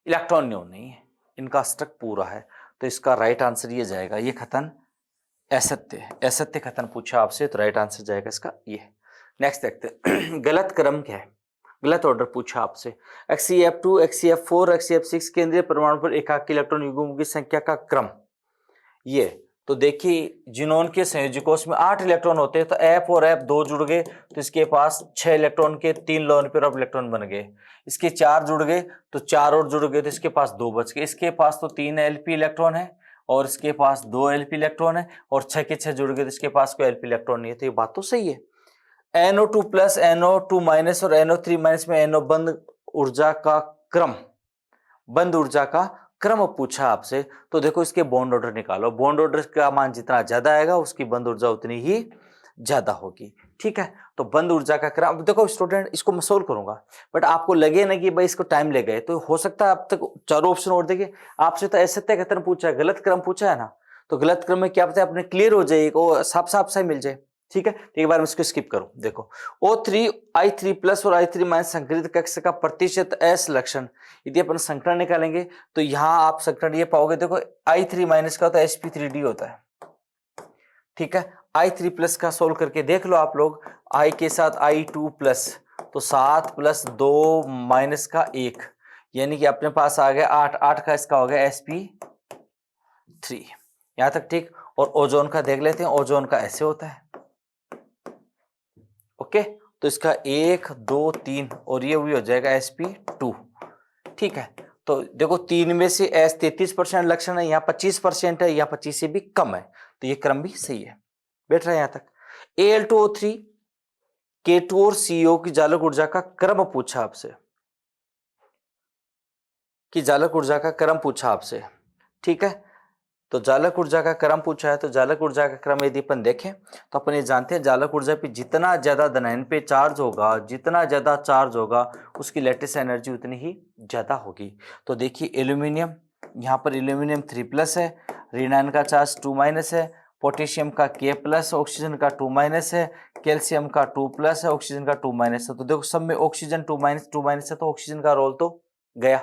इलेक्ट्रॉन न्यून नहीं है, इनका स्ट्रक्चर पूरा है, तो इसका राइट आंसर ये जाएगा, ये खतन असत्य है, असत्य खतन पूछा आपसे तो राइट आंसर जाएगा इसका ये। नेक्स्ट देखते हैं गलत क्रम क्या है, गलत ऑर्डर पूछा आपसे। XeF2 XeF4 XeF6 केंद्रीय परमाणु पर एकाकी इलेक्ट्रॉन युग्मों की संख्या का क्रम, ये तो देखिए जिनोन के संयोजकों में 8 इलेक्ट्रॉन होते हैं, तो F और F 2 जुड़ गए तो इसके पास 6 इलेक्ट्रॉन के 3 लोन पेयर ऑफ इलेक्ट्रॉन बन गए, इसके 4 जुड़ गए तो 4 और जुड़ गए तो इसके पास 2 बच गए, इसके पास तो 3 एलपी इलेक्ट्रॉन है और इसके पास 2 एलपी इलेक्ट्रॉन है और 6 के 6 जुड़ गए तो इसके पास कोई एलपी इलेक्ट्रॉन नहीं है, तो ये बात तो सही है। NO2 प्लस NO2 माइनस और NO3 माइनस में NO बंद ऊर्जा का क्रम, बंद ऊर्जा का क्रम पूछा आपसे, तो देखो इसके बॉन्ड ऑर्डर निकालो, बॉन्ड ऑर्डर का मान जितना ज्यादा आएगा उसकी बंद ऊर्जा उतनी ही ज्यादा होगी, ठीक है। तो बंद ऊर्जा का क्रम, देखो स्टूडेंट इसको मैं सोल्व करूंगा, बट आपको लगे ना कि भाई इसको टाइम लगे, तो हो सकता है अब तक चारों ऑप्शन और देखिए आपसे तो ऐसे तय कथन पूछा है, गलत क्रम पूछा है ना, तो गलत क्रम में क्या पता है अपने क्लियर हो जाए, साफ साफ सा मिल जाए, ठीक है। तो एक बार मैं इसको स्किप करूं, देखो O3 I3 प्लस और I3 माइनस संकरित कक्ष का प्रतिशत S लक्षण, यदि अपन संकरण निकालेंगे तो यहाँ आप संकरण ये पाओगे, देखो I3 माइनस का तो sp3d होता है, ठीक है। I3 प्लस का सोल्व करके देख लो आप लोग, I के साथ I2 प्लस तो 7 प्लस 2 माइनस का 1, यानी कि अपने पास आ गया 8, 8 का इसका हो गया sp3, यहां तक ठीक। और ओजोन का देख लेते हैं, ओजोन का ऐसे होता है, ओके, तो इसका 1 2 3 और ये भी हो जाएगा sp2, ठीक है। तो देखो 3 में से S 33% लक्षण है, यहाँ 25% है, यहाँ 25 से भी कम है, तो ये क्रम भी सही है, बैठ रहा है यहाँ तक। Al2O3 K2 और CO की जालक ऊर्जा का क्रम पूछा आपसे, कि जालक ऊर्जा का क्रम पूछा आपसे, ठीक है। तो जालक ऊर्जा का क्रम पूछा है, तो जालक ऊर्जा का क्रम यदि अपन देखें तो अपन ये जानते हैं जालक ऊर्जा पे जितना ज्यादा धनायन पे चार्ज होगा, जितना ज्यादा चार्ज होगा उसकी लेटेस्ट एनर्जी उतनी ही ज्यादा होगी। तो देखिए एल्यूमिनियम, यहाँ पर एल्यूमिनियम 3+ है, ऋणायन का चार्ज 2- है, पोटेशियम का K+, ऑक्सीजन का 2- है, कैल्शियम का 2+ है, ऑक्सीजन का 2- है। तो देखो सब में ऑक्सीजन 2- है, तो ऑक्सीजन का रोल तो गया,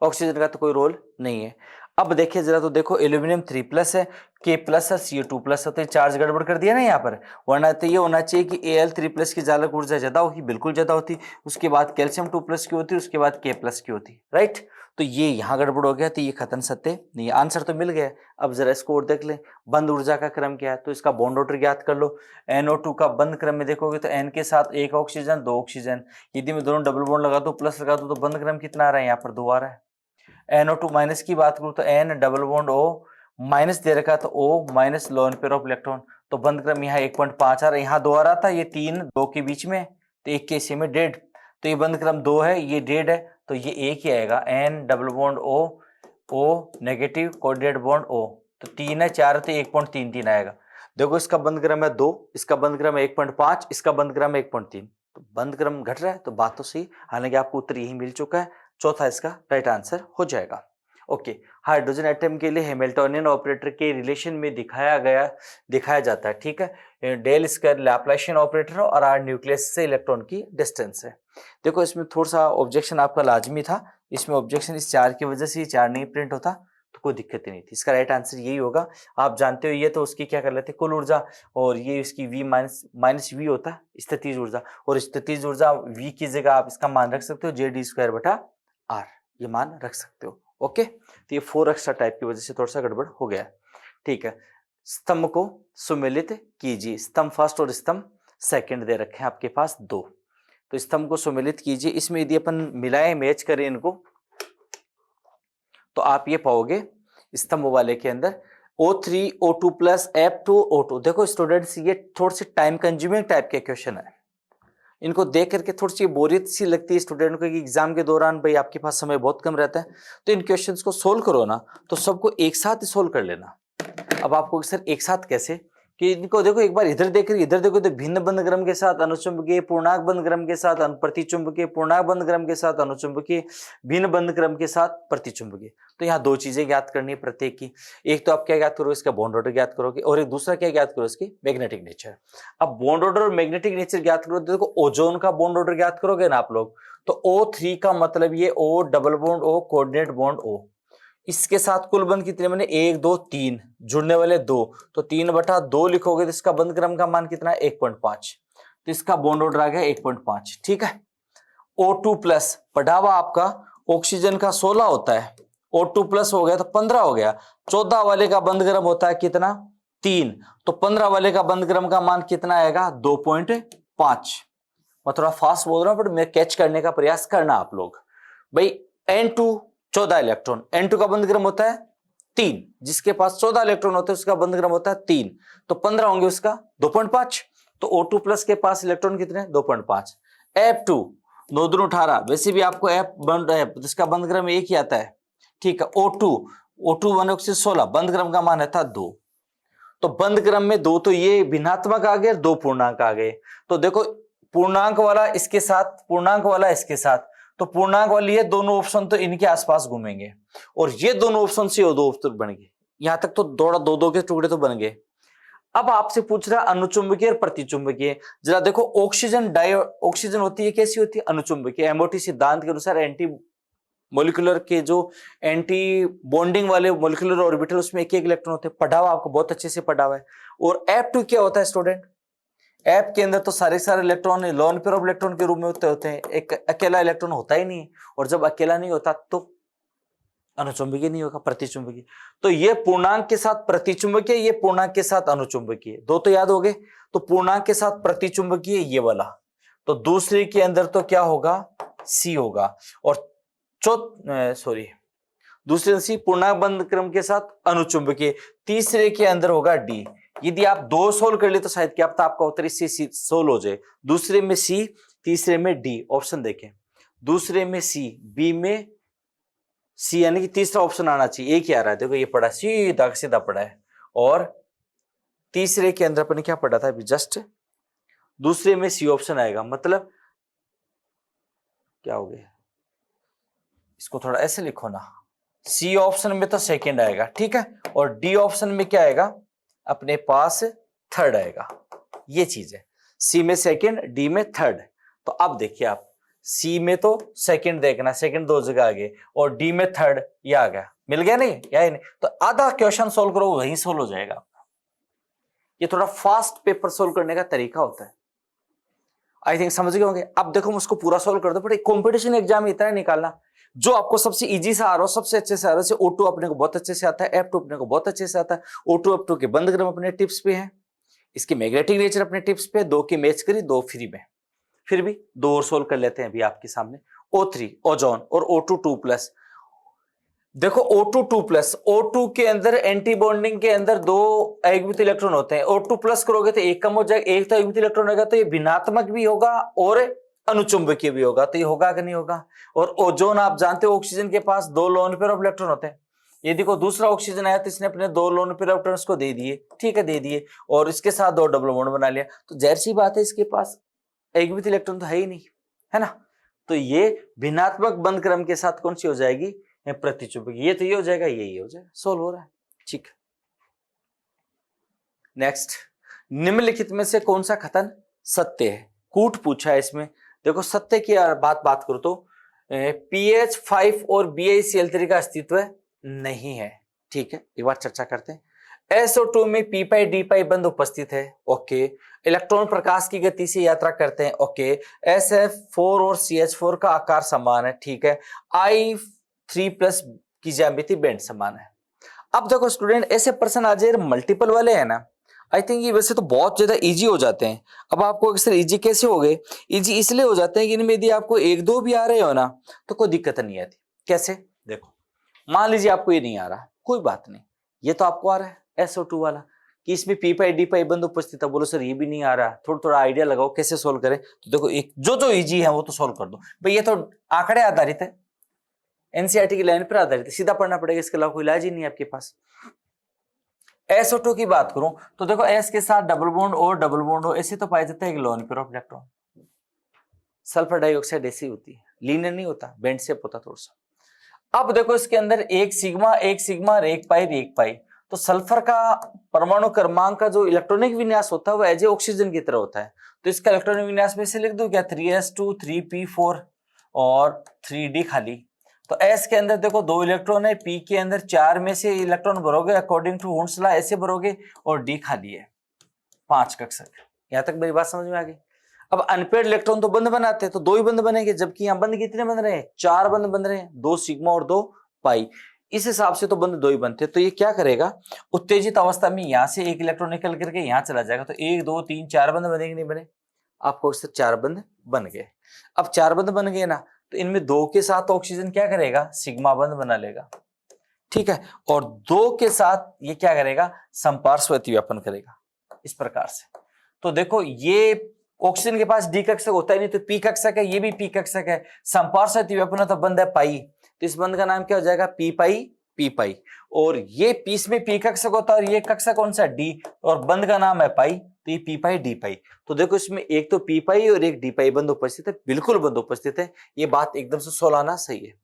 ऑक्सीजन का तो कोई रोल नहीं है। अब देखिए जरा, तो देखो एल्यूमिनियम 3+ है, K+ है, CO2+ है, तो चार्ज गड़बड़ कर दिया ना यहाँ पर, वरना तो ये होना चाहिए कि Al3+ की जालक ऊर्जा ज्यादा होगी, बिल्कुल ज्यादा होती, उसके बाद कैल्शियम 2+ की होती, उसके बाद K+ की होती, राइट। तो ये यहाँ गड़बड़ हो गया, तो ये खतन सत्य नहीं, आंसर तो मिल गया। अब जरा इसको और देख ले, बंद ऊर्जा का क्रम क्या है, तो इसका बॉन्ड ऑर्डर ज्ञात कर लो। NO2 का बंद क्रम में देखोगे तो N के साथ 1 ऑक्सीजन 2 ऑक्सीजन, यदि मैं दोनों डबल बॉन्ड लगा दूं प्लस लगा दूं तो बंद क्रम कितना आ रहा है, यहाँ पर 2 आ रहा है। NO2 माइनस की बात करूं तो N double bond O minus दे रखा, तो O minus lone pair of electron, तो बंद क्रम यहाँ 1.5 आ रहा है, यहाँ 2 आ रहा था, ये 3 2 के बीच में, तो 1 के हिस्से में 1.5, तो ये बंद क्रम 2 है, ये 1.5 है, तो ये 1 ही आएगा। N double bond O negative coordinate bond O, तो 3 है 4 है तो 1.33 आएगा। देखो इसका बंद क्रम है 2, इसका बंद क्रम है 1.5, इसका बंद क्रम है 1.3, तो बंद क्रम घट रहा है, तो बात तो सही, हालांकि आपको उत्तर यही मिल चुका है, चौथा इसका राइट आंसर हो जाएगा। ओके, हाइड्रोजन एटम के लिए हैमिल्टोनियन ऑपरेटर के रिलेशन में दिखाया जाता है, ठीक है, डेल स्क्वायर लैप्लाशियन ऑपरेटर और आर न्यूक्लियस से इलेक्ट्रॉन की डिस्टेंस है। देखो इसमें थोड़ा सा ऑब्जेक्शन आपका लाजमी था, इसमें ऑब्जेक्शन इस 4 की वजह से ये 4 नहीं प्रिंट होता तो कोई दिक्कत ही नहीं थी, इसका राइट आंसर यही होगा। आप जानते हो ये तो उसकी क्या कर लेते कुल ऊर्जा, और ये इसकी V माइनस V होता है स्थितिज ऊर्जा, और स्थितिज ऊर्जा V की जगह आप इसका मान रख सकते हो JD²/R, ये मान रख सकते हो। ओके, तो ये 4 एक्स्ट्रा टाइप की वजह से थोड़ा सा गड़बड़ हो गया, ठीक है। स्तंभ को सुमेलित कीजिए, स्तंभ फर्स्ट और स्तंभ सेकंड दे रखे हैं आपके पास 2, तो स्तंभ को सुमेलित कीजिए। इसमें यदि अपन मिलाएं मैच करें इनको तो आप ये पाओगे स्तंभ वाले के अंदर O3 O2 plus F2 O2। देखो स्टूडेंट्स ये थोड़ी सी टाइम कंज्यूमिंग टाइप के क्वेश्चन है, इनको देख करके थोड़ी सी बोरियत सी लगती है स्टूडेंट को कि एग्जाम के दौरान भाई आपके पास समय बहुत कम रहता है, तो इन क्वेश्चंस को सोल्व करो ना तो सबको एक साथ ही सोल्व कर लेना। अब आपको सर एक साथ कैसे, कि इनको देखो एक बार इधर देख इधर देखो तो भिन्न बंध क्रम के साथ अनुचुंबकीय, पूर्णांक बंध क्रम के साथ प्रतिचुंबकीय, पूर्णांक बंध क्रम के साथ अनुचुंबकीय, भिन्न बंध क्रम के साथ प्रतिचुंबकीय। तो यहाँ दो चीजें ज्ञात करनी है प्रत्येक की। एक तो आप क्या ज्ञात करोगे, इसका बॉन्ड ऑर्डर ज्ञात करोगे, और एक दूसरा क्या ज्ञात करो, इसकी मैग्नेटिक नेचर। अब बॉन्ड ऑर्डर और मैग्नेटिक नेचर ज्ञात करो तो देखो ओजोन का बॉन्ड ऑर्डर ज्ञात करोगे ना आप लोग, तो O3 का मतलब ये O double bond O coordinate bond O, इसके साथ कुल बंध कितने बने, 1 2 3, जुड़ने वाले 2, तो 3/2 लिखोगे तो इसका बंध क्रम का मान कितना है, 1.5, तो इसका बॉन्ड ऑर्डर आ गया 1.5। ठीक है। O2 प्लस पढ़ा हुआ आपका ऑक्सीजन का 16 होता है, O2 प्लस हो गया तो 15 हो गया, 14 वाले का बंध क्रम होता है कितना, 3, तो 15 वाले का बंध क्रम का मान कितना आएगा, 2.5। मैं थोड़ा फास्ट बोल रहा हूं, बट मैं कैच करने का प्रयास करना आप लोग। भाई N2 14 इलेक्ट्रॉन, N2 का बंध क्रम होता है 3, जिसके पास 14 इलेक्ट्रॉन होते हैं उसका बंध क्रम होता है 3, तो 15 होंगे उसका 2.5, तो O2 प्लस के पास इलेक्ट्रॉन कितने, 2.5। F2 9 दूनी 18, वैसे भी आपको इसका बंध क्रम एक ही आता है। ठीक है। O2 1 16, बंध क्रम का मान था 2, तो बंध क्रम में 2, तो ये भिन्नात्मक आ गए, 2 पूर्णांक आ गए। तो देखो पूर्णांक वाला इसके साथ, पूर्णांक वाला इसके साथ, तो पूर्णांक वाली ये दोनों ऑप्शन तो इनके आसपास घूमेंगे, और ये दोनों ऑप्शन से 2 ऑप्शन बन गए, यहां तक तो दो दो के टुकड़े तो बन गए। अब आपसे पूछ रहा अनुचुंबकीय और प्रतिचुंबकीय। जरा देखो ऑक्सीजन होती है, कैसी होती है, अनुचुंबकीय। एमओटी सिद्धांत के अनुसार एंटी मोलिकुलर के जो एंटी बॉन्डिंग वाले मोलिकुलर ऑर्बिटल, उसमें एक इलेक्ट्रॉन होते हैं, पढ़ा हुआ आपको, बहुत अच्छे से पढ़ा हुआ है। और F2 क्या होता है स्टूडेंट, F के अंदर तो सारे electron loan pair of electron के रूप में होते हैं, एक अकेला इलेक्ट्रॉन होता ही नहीं, और जब अकेला नहीं होता तो अनुचुंबकीय नहीं होगा, प्रतिचुंबकीय। तो ये पूर्णांक के साथ प्रतिचुंबकीय, ये पूर्णांक के साथ अनुचुंबकीय, दो तो याद हो गए। तो पूर्णांक के साथ प्रतिचुंबकीय ये वाला, तो दूसरे के अंदर तो क्या होगा, C होगा, और दूसरे सी पूर्णांक बंध क्रम के साथ अनुचुंबकीय, तीसरे के अंदर होगा D। यदि आप 2 सोल्व कर ले तो शायद क्या पता आपका उत्तर इससे सोल्व हो जाए। दूसरे में C, तीसरे में D, ऑप्शन देखें, दूसरे में C, B में C, यानी कि तीसरा ऑप्शन आना चाहिए, एक ही आ रहा है, देखो ये पढ़ा सीधा सीधा पढ़ा है। और तीसरे के अंदर अपन क्या पढ़ा था अभी जस्ट, दूसरे में C ऑप्शन आएगा, मतलब क्या हो गया, इसको थोड़ा ऐसे लिखो ना, C ऑप्शन में तो सेकंड आएगा, ठीक है, और D ऑप्शन में क्या आएगा, अपने पास थर्ड आएगा। ये चीज है, C में सेकंड, D में थर्ड। तो अब देखिए आप, C में तो सेकंड देखना, सेकंड 2 जगह आ गए, और D में थर्ड, ये आ गया, मिल गया नहीं, या नहीं, तो आधा क्वेश्चन सोल्व करो वहीं सोल्व हो जाएगा। ये थोड़ा फास्ट पेपर सोल्व करने का तरीका होता है, आई थिंक समझ गए होंगे। अब देखो मैं उसको पूरा सोल्व कर दो, बट कॉम्पिटिशन एग्जाम में इतना निकालना जो आपको सबसे इजी से आ रहा हो, सबसे अच्छे से आ रहा है। O2 अपने को बहुत अच्छे से आता है, F2 अपने को बहुत अच्छे से आता है। O2 F2 के बंध क्रम अपने टिप्स पे हैं, इसकी मैग्नेटिक नेचर अपने टिप्स पे, 2 की मैच करी, 2 फ्री में, फिर भी 2 और सोल्व कर लेते हैं अभी आपके सामने। O3 ओजोन और O2 2+। देखो O2 2+, O2 के अंदर एंटी बॉन्डिंग के अंदर 2 एकवित इलेक्ट्रॉन होते हैं, O2+ करोगे तो एक कम हो जाएगा, एक तो एकवित इलेक्ट्रॉन होगा, तो ये भिन्नात्मक भी होगा और अनुचुंबकीय भी होगा, तो ये होगा कि नहीं होगा। और ओजोन आप जानते हो ऑक्सीजन के पास 2 लोन पेयर ऑफ इलेक्ट्रॉन होते हैं, ये देखो दूसरा ऑक्सीजन आया तो इसने अपने 2 लोन पेयर ऑफ इलेक्ट्रॉन्स को दे दिए, ठीक है, दे दिए, और इसके साथ 2 डबल बॉन्ड बना लिया, तो जाहिर सी बात है इसके पास एकवित इलेक्ट्रॉन तो है ही नहीं, है ना। तो ये भिन्नात्मक बंध क्रम के साथ कौन सी हो जाएगी, प्रतिचुंबकीय। ये तो ये हो जाएगा, ये हो जाएगा, सोल्व हो रहा है, ठीक। नेक्स्ट, निम्नलिखित में से कौन सा कथन सत्य है, कूट पूछा है इसमें। देखो सत्य की बात करो तो PH5 और BiCl3 का अस्तित्व नहीं है, ठीक है, एक बार चर्चा करते हैं। SO2 में p'-d' बंध उपस्थित है, ओके। इलेक्ट्रॉन प्रकाश की गति से यात्रा करते हैं, ओके। SF4 और CH4 का आकार समान है, ठीक है। I3+ की ज्यामिति बैंड समान है। अब देखो स्टूडेंट, ऐसे प्रश्न आ जाए मल्टीपल वाले हैं ना, आई थिंक ये वैसे तो बहुत ज्यादा इजी हो जाते हैं। अब आपको अक्सर इजी कैसे हो गए, इजी इसलिए हो जाते हैं कि इनमें यदि आपको 1-2 भी आ रहे हो ना तो कोई दिक्कत नहीं आती। कैसे, देखो मान लीजिए आपको ये नहीं आ रहा, कोई बात नहीं, ये तो आपको आ रहा है SO2 वाला, कि इसमें p'-d' बंध उपस्थित है। बोलो सर ये भी नहीं आ रहा, थोड़ा आइडिया लगाओ कैसे सोल्व करें। तो देखो एक जो इजी है वो तो सोल्व कर दो भाई, ये तो आंकड़े आधारित है, NCERT की लाइन पर आधारित है, सीधा पढ़ना पड़ेगा, इसके अलावा कोई इलाज ही नहीं है आपके पास। SO2 की बात करूं तो देखो S के साथ डबल बॉन्ड और डबल बॉन्ड हो, ऐसे तो पाया जाता है एक loan pair of electron. Sulphur dioxide ऐसी होती है, लीनियर नहीं होता, बेंड शेप होता थोड़ा सा। अब देखो इसके अंदर एक सिग्मा और एक पाई। तो सल्फर का परमाणु क्रमांक का जो इलेक्ट्रॉनिक विन्यास होता है वो एज ए ऑक्सीजन की तरह होता है। तो इसका इलेक्ट्रॉनिक विन्यास में से लिख दूं क्या, 3s2 3p4 और 3d खाली। तो S के अंदर देखो 2 इलेक्ट्रॉन है, P के अंदर 4 में से इलेक्ट्रॉन भरोगे अकॉर्डिंग टू हुंस लॉ ऐसे भरोगे, और D खाली है 5 कक्षक। यहां तक मेरी बात समझ में आ गई। अब अनपेड इलेक्ट्रॉन तो बंद बनाते हैं, तो 2 ही बंद बनेंगे, जबकि यहाँ बंद कितने बन रहे हैं, 4 बंद बन रहे हैं, 2 सिग्मा और 2 पाई। इस हिसाब से तो बंद 2 ही बनते हैं। तो ये क्या करेगा, उत्तेजित अवस्था में यहां से एक इलेक्ट्रॉन निकल करके यहां चला जाएगा, तो 1 2 3 4 बंद बनेंगे, नहीं बने, आपको सिर्फ 4 बंद बन गए। अब 4 बंद बन गए ना, तो इनमें 2 के साथ ऑक्सीजन क्या करेगा, सिग्मा बंद बना लेगा, ठीक है, और 2 के साथ ये क्या करेगा, संपार्श्व अतिव्यापन करेगा, इस प्रकार से। तो देखो ये ऑक्सीजन के पास डी कक्षक होता है नहीं, तो पी कक्षक है, ये भी पी कक्षक है, संपार्श्व अतिव्यापन तो बंद है पाई, तो इस बंद का नाम क्या हो जाएगा, पी पाई। और ये पीस में पी कक्षक होता है और ये कक्षक कौन सा, डी, और बंद का नाम है पाई, तो ये पी पाई डी पाई। तो देखो इसमें एक तो पी पाई और एक डी पाई बंद उपस्थित है, बिल्कुल बंद उपस्थित है, ये बात एकदम से सोलाना सही है।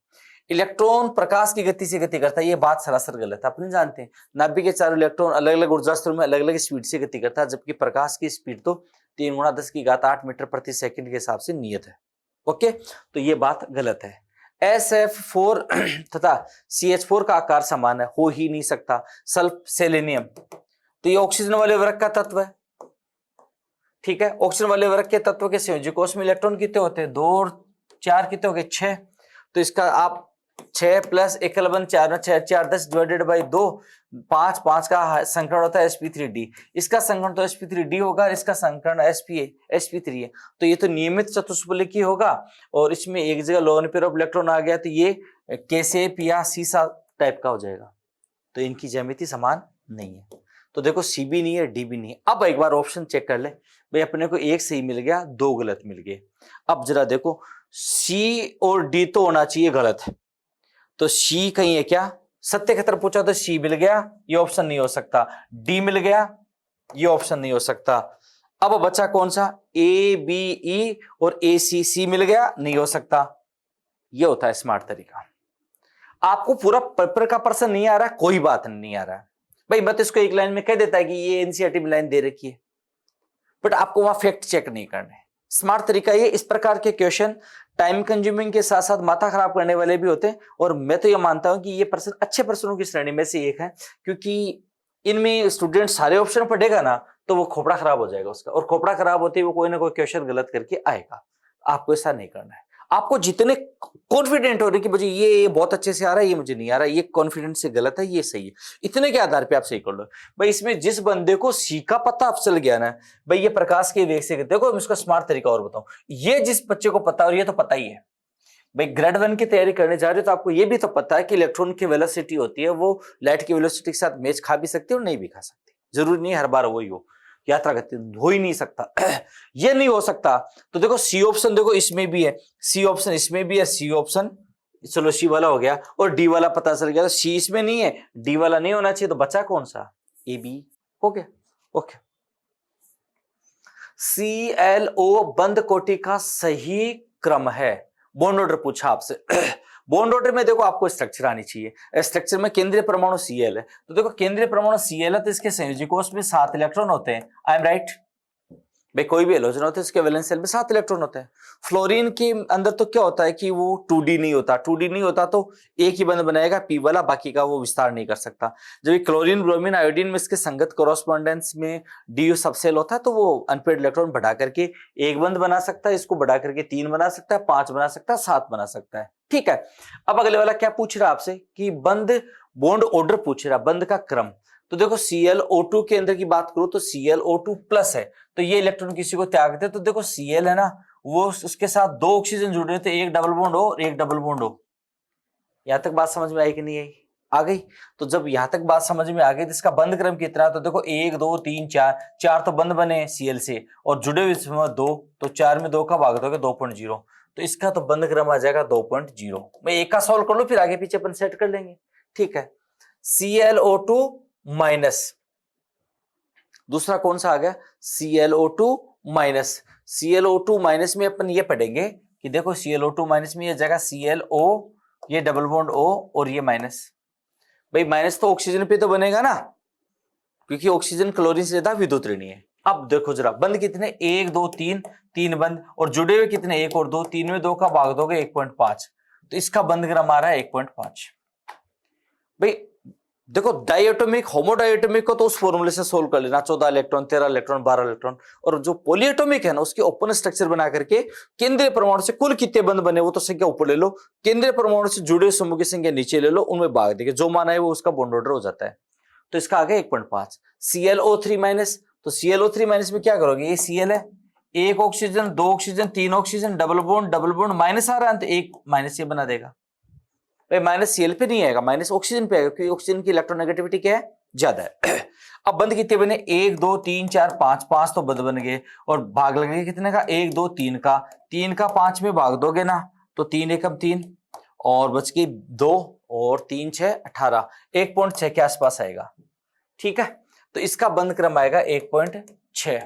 इलेक्ट्रॉन प्रकाश की गति से गति करता है, ये बात सरासर गलत है, अपने जानते हैं नाभिक के 4 इलेक्ट्रॉन अलग अलग ऊर्जा स्तरों में अलग अलग स्पीड से गति करता है, जबकि प्रकाश की स्पीड तो 3 × 10⁸ मीटर प्रति सेकंड के हिसाब से नियत है। ओके, तो ये बात गलत है। SF4 तथा CH4 का आकार समान है, हो ही नहीं सकता। सल्फ सेलेनियम, तो ये ऑक्सीजन वाले वर्ग का तत्व है, ठीक है, ऑक्सीजन वाले वर्ग के तत्व के संयोजी कोष में इलेक्ट्रॉन कितने होते हैं, 2 और 4 कितने हो गए, 6। तो इसका आप 6 + 1 = 4 6 4 10 / 2 5 का संकरण होता है sp3d। इसका संकरण तो sp3d होगा, इसका संकरण sp3 है। तो ये तो नियमित चतुष्फलकी होगा, और इसमें एक जगह लोन पेयर ऑफ इलेक्ट्रॉन आ गया, तो ये कैसेप या सीसा टाइप का हो जाएगा। तो इनकी ज्यामिति समान नहीं है। तो देखो सी भी नहीं है, डी भी नहीं है। अब एक बार ऑप्शन चेक कर ले भाई, अपने को एक सही मिल गया, 2 गलत मिल गए। अब जरा देखो सी और डी तो होना चाहिए गलत है, तो सी कहीं है क्या, सत्य की तरफ पूछा तो सी मिल गया, ये ऑप्शन नहीं हो सकता। डी मिल गया, ये ऑप्शन नहीं हो सकता। अब बचा कौन सा, ए बी ई और ए सी, सी मिल गया, नहीं हो सकता। ये होता है स्मार्ट तरीका। आपको पूरा पेपर का प्रश्न नहीं आ रहा, कोई बात नहीं आ रहा है भाई, मत इसको एक लाइन में कह देता है कि ये एनसीईआरटी में लाइन दे रखी है, बट आपको वहां फैक्ट चेक नहीं करने। स्मार्ट तरीका ये, इस प्रकार के क्वेश्चन टाइम कंज्यूमिंग के साथ साथ माथा खराब करने वाले भी होते हैं, और मैं तो ये मानता हूं कि ये प्रश्न अच्छे प्रश्नों की श्रेणी में से एक है, क्योंकि इनमें स्टूडेंट सारे ऑप्शन पढ़ेगा ना, तो वो खोपड़ा खराब हो जाएगा उसका, और खोपड़ा खराब होते ही वो कोई ना कोई क्वेश्चन गलत करके आएगा। आपको ऐसा नहीं करना है। आपको जितने कॉन्फिडेंट हो रहे कि मुझे ये बहुत अच्छे से आ रहा है, ये मुझे नहीं आ रहा है, ये कॉन्फिडेंस से गलत है, ये सही है, इतने के आधार पे आप सही कर लो भाई। इसमें जिस बंदे को सी का पता अब चल गया ना भाई, ये प्रकाश के वेग से, देखो मैं इसका स्मार्ट तरीका और बताऊं, ये जिस बच्चे को पता, और ये तो पता ही है भाई, ग्रेड 1 की तैयारी करने जा रहे हो तो आपको ये भी तो पता है कि इलेक्ट्रॉन की वेलोसिटी होती है वो लाइट की वेलोसिटी के साथ मैच खा भी सकती है और नहीं भी खा सकती, जरूरी नहीं हर बार वही हो, यात्रा गति हो ही नहीं सकता। ये नहीं हो सकता। तो देखो सी ऑप्शन देखो इसमें भी है, सी ऑप्शन इसमें भी है, सी ऑप्शन, चलो सी वाला हो गया, और डी वाला पता चल गया, तो सी इसमें नहीं है, डी वाला नहीं होना चाहिए, तो बचा कौन सा, ए बी हो गया। ओके, ClO बंद कोटि का सही क्रम है। बॉन्ड ऑर्डर पूछा आपसे। बॉन्ड ऑर्डर में देखो आपको स्ट्रक्चर आनी चाहिए, स्ट्रक्चर में केंद्रीय परमाणु Cl है, तो देखो केंद्रीय परमाणु Cl है, तो इसके संयोजी कोष में 7 इलेक्ट्रॉन होते हैं। आई एम राइट भाई, कोई भी हेलोजन होता है इसके वैलेंस शेल में 7 इलेक्ट्रॉन होते हैं। फ्लोरीन के अंदर तो क्या होता है कि वो 2d नहीं होता, 2d नहीं होता तो एक ही बंद बनाएगा p वाला, बाकी का वो विस्तार नहीं कर सकता। जब क्लोरीन ब्रोमीन आयोडीन में इसके संगत कॉरेस्पॉन्डेंस में DU सबसेल होता है, तो वो अनपेड इलेक्ट्रॉन बढ़ा करके एक बंद बना सकता है, इसको बढ़ा करके 3 बना सकता है, 5 बना सकता है, 7 बना सकता है, ठीक है। अब अगले वाला क्या पूछ रहा है आपसे कि बंद बॉन्ड ऑर्डर पूछ रहा, बंद का क्रम। तो देखो ClO2 के अंदर की बात करो तो ClO2 प्लस है, तो ये इलेक्ट्रॉन किसी को त्याग दे, तो देखो Cl है ना, वो उसके साथ 2 ऑक्सीजन जुड़े थे, एक डबल बॉन्ड हो और एक डबल बॉन्ड हो। यहां तक बात समझ में आई कि नहीं आई, आ गई। तो जब यहां तक बात समझ में आ गई तो इसका बंद क्रम कितना, तो देखो 1 2 3 4 तो बंद बने Cl से, और जुड़े हुए इसमें 2, तो 4 में 2 का भाग दोगे 2.0, तो इसका तो बंद क्रम आ जाएगा 2.0। मैं एक का सॉल्व कर लो, फिर आगे पीछे अपन सेट कर लेंगे, ठीक है। ClO2 माइनस दूसरा कौन सा आ गया, ClO2 माइनस। ClO2 माइनस में अपन ये पढ़ेंगे कि देखो ClO2 माइनस में ये जगह ClO, ये डबल बॉन्ड O और ये माइनस। भाई माइनस तो ऑक्सीजन पे तो बनेगा ना, क्योंकि ऑक्सीजन क्लोरीन से ज्यादा विद्युत ऋणी है। अब देखो जरा बंद कितने, 1 2 3, 3 बंद, और जुड़े हुए कितने 1 और 2, 3 में 2 का भाग दोगे 1.5, तो इसका बंद क्रम आ रहा है 1.5। भाई देखो डायटोमिक होमोडायटोमिक को तो उस फॉर्मूले से सोल्व कर लेना, 14 इलेक्ट्रॉन 13 इलेक्ट्रॉन 12 इलेक्ट्रॉन, और जो पॉलीएटोमिक है ना उसके ओपन स्ट्रक्चर बना करके केंद्रीय परमाणु से कुल कितने बंद बने वो तो संख्या ऊपर ले लो, केंद्रीय परमाणु से जुड़े समूह की संख्या नीचे ले लो, उनमें भाग देंगे, जो माना है वो उसका बॉन्ड ऑर्डर हो जाता है। तो इसका आ गया 1.5। ClO3 माइनस, तो ClO3 माइनस में क्या करोगे, ये Cl है, 1 oxygen 2 oxygen 3 oxygen, double bond minus आ रहा है तो 1 माइनस ये बना देगा। माइनस Cl पे नहीं आएगा, माइनस ऑक्सीजन पे आएगा, क्योंकि ऑक्सीजन की इलेक्ट्रोनेगेटिविटी क्या है, ज्यादा है। अब बंद कितने बने, 1 2 3 4 5, 5 तो बंद बन गए, और भाग लगेगा कितने का, 1 2 3 का, 3 का 5 में भाग दोगे ना तो 3 एकम 3, और बच गई 2 और 3 6 18, 1.6 के आसपास आएगा। ठीक है, तो इसका बंद क्रम आएगा 1.6।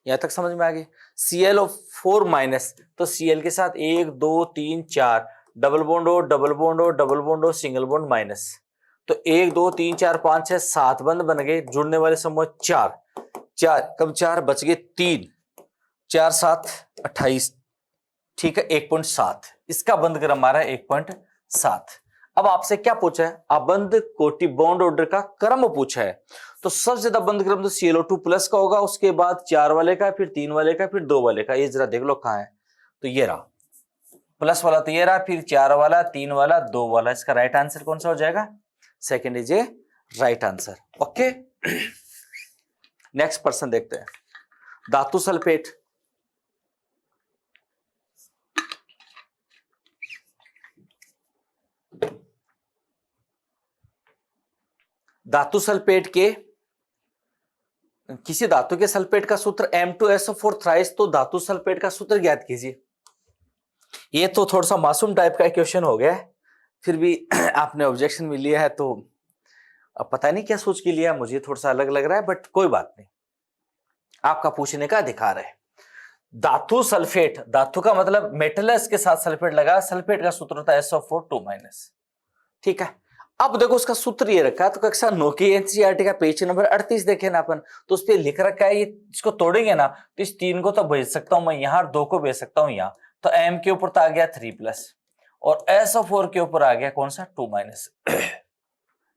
यहां तक समझ में आ गई। ClO4 माइनस, तो Cl के साथ 1 2 3 4 डबल बॉन्ड और डबल बॉन्ड और डबल बॉन्ड और सिंगल बॉन्ड माइनस, तो 1 2 3 4 5 6 7 बंद बन गए, जुड़ने वाले समूह 4 कम 4 बच गए 3, 4 7 28। ठीक है, 1.7 इसका बंद क्रम आ रहा है 1.7। अब आपसे क्या पूछा है, अबंध कोटि बॉन्ड ऑर्डर का क्रम पूछा है, तो सबसे ज्यादा बंद क्रम तो ClO2 प्लस का होगा, उसके बाद 4 वाले का, फिर 3 वाले का, फिर 2 वाले का। ये जरा देख लो कहां है, तो ये रहा प्लस वाला, तो ये रहा, फिर 4 वाला 3 वाला 2 वाला। इसका राइट आंसर कौन सा हो जाएगा, second is a right answer. Okay, next person देखते हैं, धातु सल्फेट। धातु सल्फेट के, किसी धातु के सल्फेट का सूत्र M2SO4 थ्राइस, तो धातु सल्फेट का सूत्र ज्ञात कीजिए। ये तो थोड़ा सा मासूम टाइप का क्वेश्चन हो गया है, फिर भी आपने ऑब्जेक्शन भी लिया है, तो अब पता नहीं क्या सोच के लिया, मुझे थोड़ा सा अलग लग रहा है, बट कोई बात नहीं, आपका पूछने का अधिकार है। धातु सल्फेट, धातु का मतलब मेटल है, इसके साथ सल्फेट लगा, सल्फेट का सूत्र होता है SO4 2-। ठीक है, अब देखो उसका सूत्र ये रखा है, तो कक्षा 9 की NCERT का पेज नंबर 38 देखे ना अपन, तो उस पर लिख रखा है, ये इसको तोड़ेंगे ना तो इस 3 को तो भेज सकता हूं मैं यहाँ, 2 को भेज सकता हूं यहाँ, तो M के ऊपर तो आ गया 3+, और SO4 के ऊपर आ गया कौन सा 2-।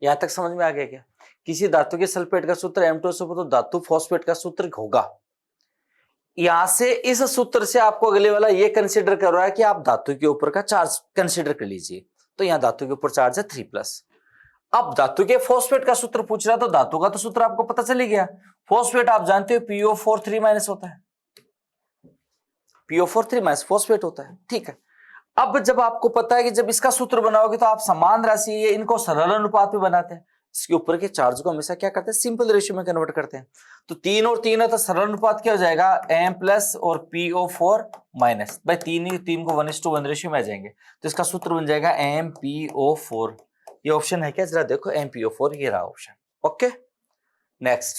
यहां तक समझ में आ गया क्या, किसी धातु के सल्फेट का सूत्र M2SO4, तो धातु फॉस्फेट का सूत्र होगा। यहां से इस सूत्र से आपको अगले वाला ये कंसिडर कर रहा है कि आप धातु के ऊपर का चार्ज कंसिडर कर लीजिए, तो यहां धातु के ऊपर चार्ज है 3+। अब धातु के फॉस्फेट का सूत्र पूछ रहा, तो धातु का तो सूत्र आपको पता चल गया, फॉस्फेट आप जानते हो PO4 3- होता है, PO4 3- फॉस्फेट होता है। ठीक है, अब जब आपको पता है कि जब इसका सूत्र बनाओगे तो आप समान राशि ये इनको सरल अनुपात में बनाते हैं, इसके ऊपर के चार्ज को हमेशा क्या करते हैं, सिंपल रेशियो में कन्वर्ट करते हैं, तो 3 और 3 है तो सरल अनुपात क्या हो जाएगा, M+ और PO4-। भाई 3 को 1:1 रेशियो में आ जाएंगे, तो इसका सूत्र बन जाएगा MPO4। ये ऑप्शन है क्या, जरा देखो, MPO4 ये रहा ऑप्शन। ओके, नेक्स्ट,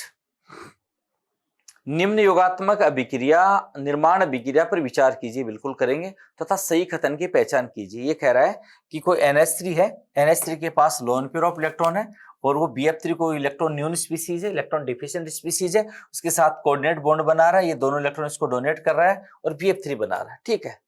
निम्न योगात्मक अभिक्रिया निर्माण अभिक्रिया पर विचार कीजिए, बिल्कुल करेंगे, तथा सही कथन की पहचान कीजिए। ये कह रहा है कि कोई NH3 है, NH3 के पास लोन पेयर ऑफ इलेक्ट्रॉन है, और वो BF3 को इलेक्ट्रॉन न्यून स्पीसीज है, इलेक्ट्रॉन डिफिशिएंट स्पीसीज है, उसके साथ कोऑर्डिनेट बॉन्ड बना रहा है, ये दोनों इलेक्ट्रॉन इसको डोनेट कर रहा है और BF3 बना रहा है। ठीक है,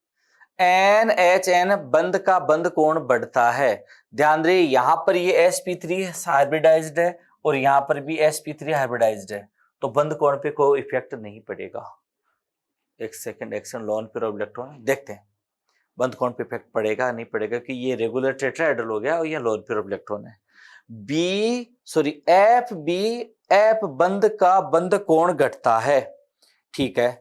NHN बंध का बंध कोण बढ़ता है। ध्यान रहे, यहां पर ये sp3 हाइब्रिडाइज्ड है और यहां पर भी sp3 हाइब्रिडाइज्ड है, तो बंध कोण पे कोई इफेक्ट नहीं पड़ेगा। एक second, action loan pair of electron देखते हैं, बंध कोण पे इफेक्ट पड़ेगा नहीं पड़ेगा, कि ये रेगुलर टेट्राहेड्रल हो गया और ये लोन पेयर ऑफ इलेक्ट्रॉन है। F बंध का बंध कोण घटता है। ठीक है,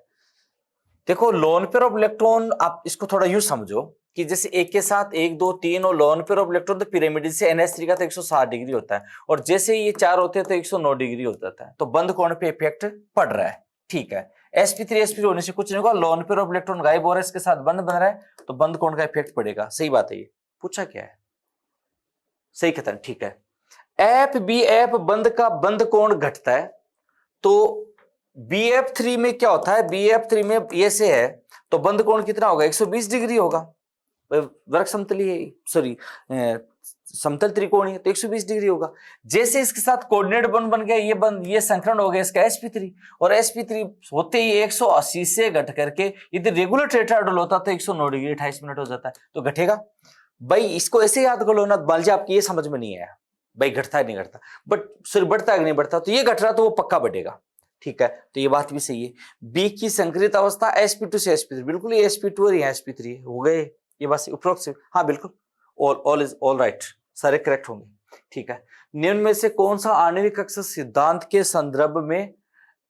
देखो लोन पेयर ऑफ इलेक्ट्रॉन, आप इसको थोड़ा यूं समझो कि जैसे एक के साथ 1 2 3 और लोन पेयर ऑफ इलेक्ट्रॉन, तो पिरामिड से NH3 का तो 160 डिग्री होता है, और जैसे ये 4 होते हैं तो 109 डिग्री होता है, तो बंध कोण पे इफेक्ट पड़ रहा है। ठीक है, sp3 होने से कुछ नहीं होगा, लोन पेयर ऑफ इलेक्ट्रॉन गायब हो रहा है, इसके साथ बंध बन रहा है, तो बंध कोण का इफेक्ट पड़ेगा। सही बात है, ये पूछा क्या है, सही कथन। ठीक है, एफ बी एफ बंद का बंद कोण घटता है, तो BF3 में क्या होता है, BF3 में ये से है तो बंद कोण कितना होगा, 120 डिग्री होगा। वर्ग समतली है, सॉरी समतल त्रिकोणीय, तो 120 डिग्री होगा। जैसे इसके साथ कोऑर्डिनेट बन गया, ये संकरण हो गया इसका sp3, और sp3 होते ही 180 से घट करके यदि रेगुलर टेट्राहेड्रल होता तो 109 डिग्री 28 मिनट हो जाता है, तो घटेगा। भाई इसको ऐसे याद कर लो ना, मान लीजिए आपकी ये समझ में नहीं आया भाई घटता है नहीं घटता, बट सिर्फ बढ़ता है नहीं बढ़ता, तो ये घट रहा तो वो पक्का बढ़ेगा, ठीक है। तो ये बात भी सही है। बी की संकरित अवस्था sp2 से sp3, बिल्कुल ये sp2 और ये sp3 हो गए, ये बस उपरोक्त से, हाँ बिल्कुल ऑल इज ऑल राइट, सारे करेक्ट होंगे, ठीक है। निम्न में से कौन सा आणविक कक्षक सिद्धांत के संदर्भ में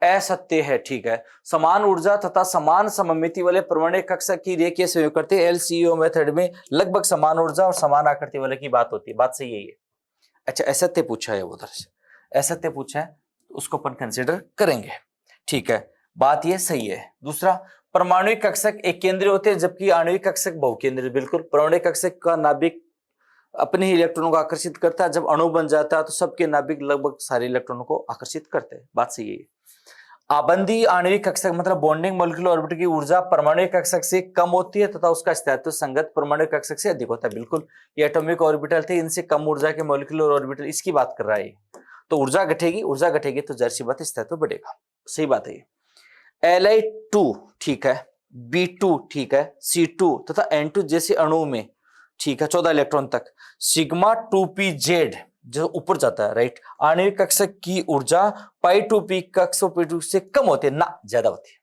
असत्य है, ठीक है। समान ऊर्जा तथा समान सममिति वाले परमाणु कक्षक की रेखीय संयोग करते हैं, LCO मेथड में लगभग समान ऊर्जा और समान आकृति वाले की बात होती है, बात सही है ये। अच्छा असत्य पूछा है उधर से, असत्य पूछा है तो उसको अपन कंसिडर करेंगे, ठीक है, बात ये सही है। दूसरा, परमाणुिक कक्षक एक केंद्रीय होते हैं जबकि आणविक कक्षक बहुकेंद्रीय, बिल्कुल। परमाणुिक कक्षक का नाभिक अपने ही इलेक्ट्रॉनों को आकर्षित करता है, जब अणु बन जाता है तो सबके नाभिक लगभग सारे इलेक्ट्रॉनों को आकर्षित करते हैं, बात सही है। आबंधी आणविक कक्षक मतलब बॉन्डिंग मॉलिक्यूलर ऑर्बिट की ऊर्जा परमाणुिक कक्षक से कम होती है तथा उसका स्थायित्व संगत परमाणुिक कक्षक से अधिक होता है, बिल्कुल। ये एटॉमिक ऑर्बिटल थे, इनसे कम ऊर्जा के मॉलिक्यूलर ऑर्बिटल, इसकी बात कर रहा है। तो ऊर्जा घटेगी तो जाहिर सी बात है स्थायित्व बढ़ेगा, सही बात है। Li2 ठीक है, B2 ठीक है, C2 तथा N2 जैसे अणु में, ठीक है, 14 इलेक्ट्रॉन तक सिग्मा 2pz जो ऊपर जाता है, राइट, आणविक कक्षक की ऊर्जा π2p कक्षक p2 से कम होती है ना ज्यादा होती है।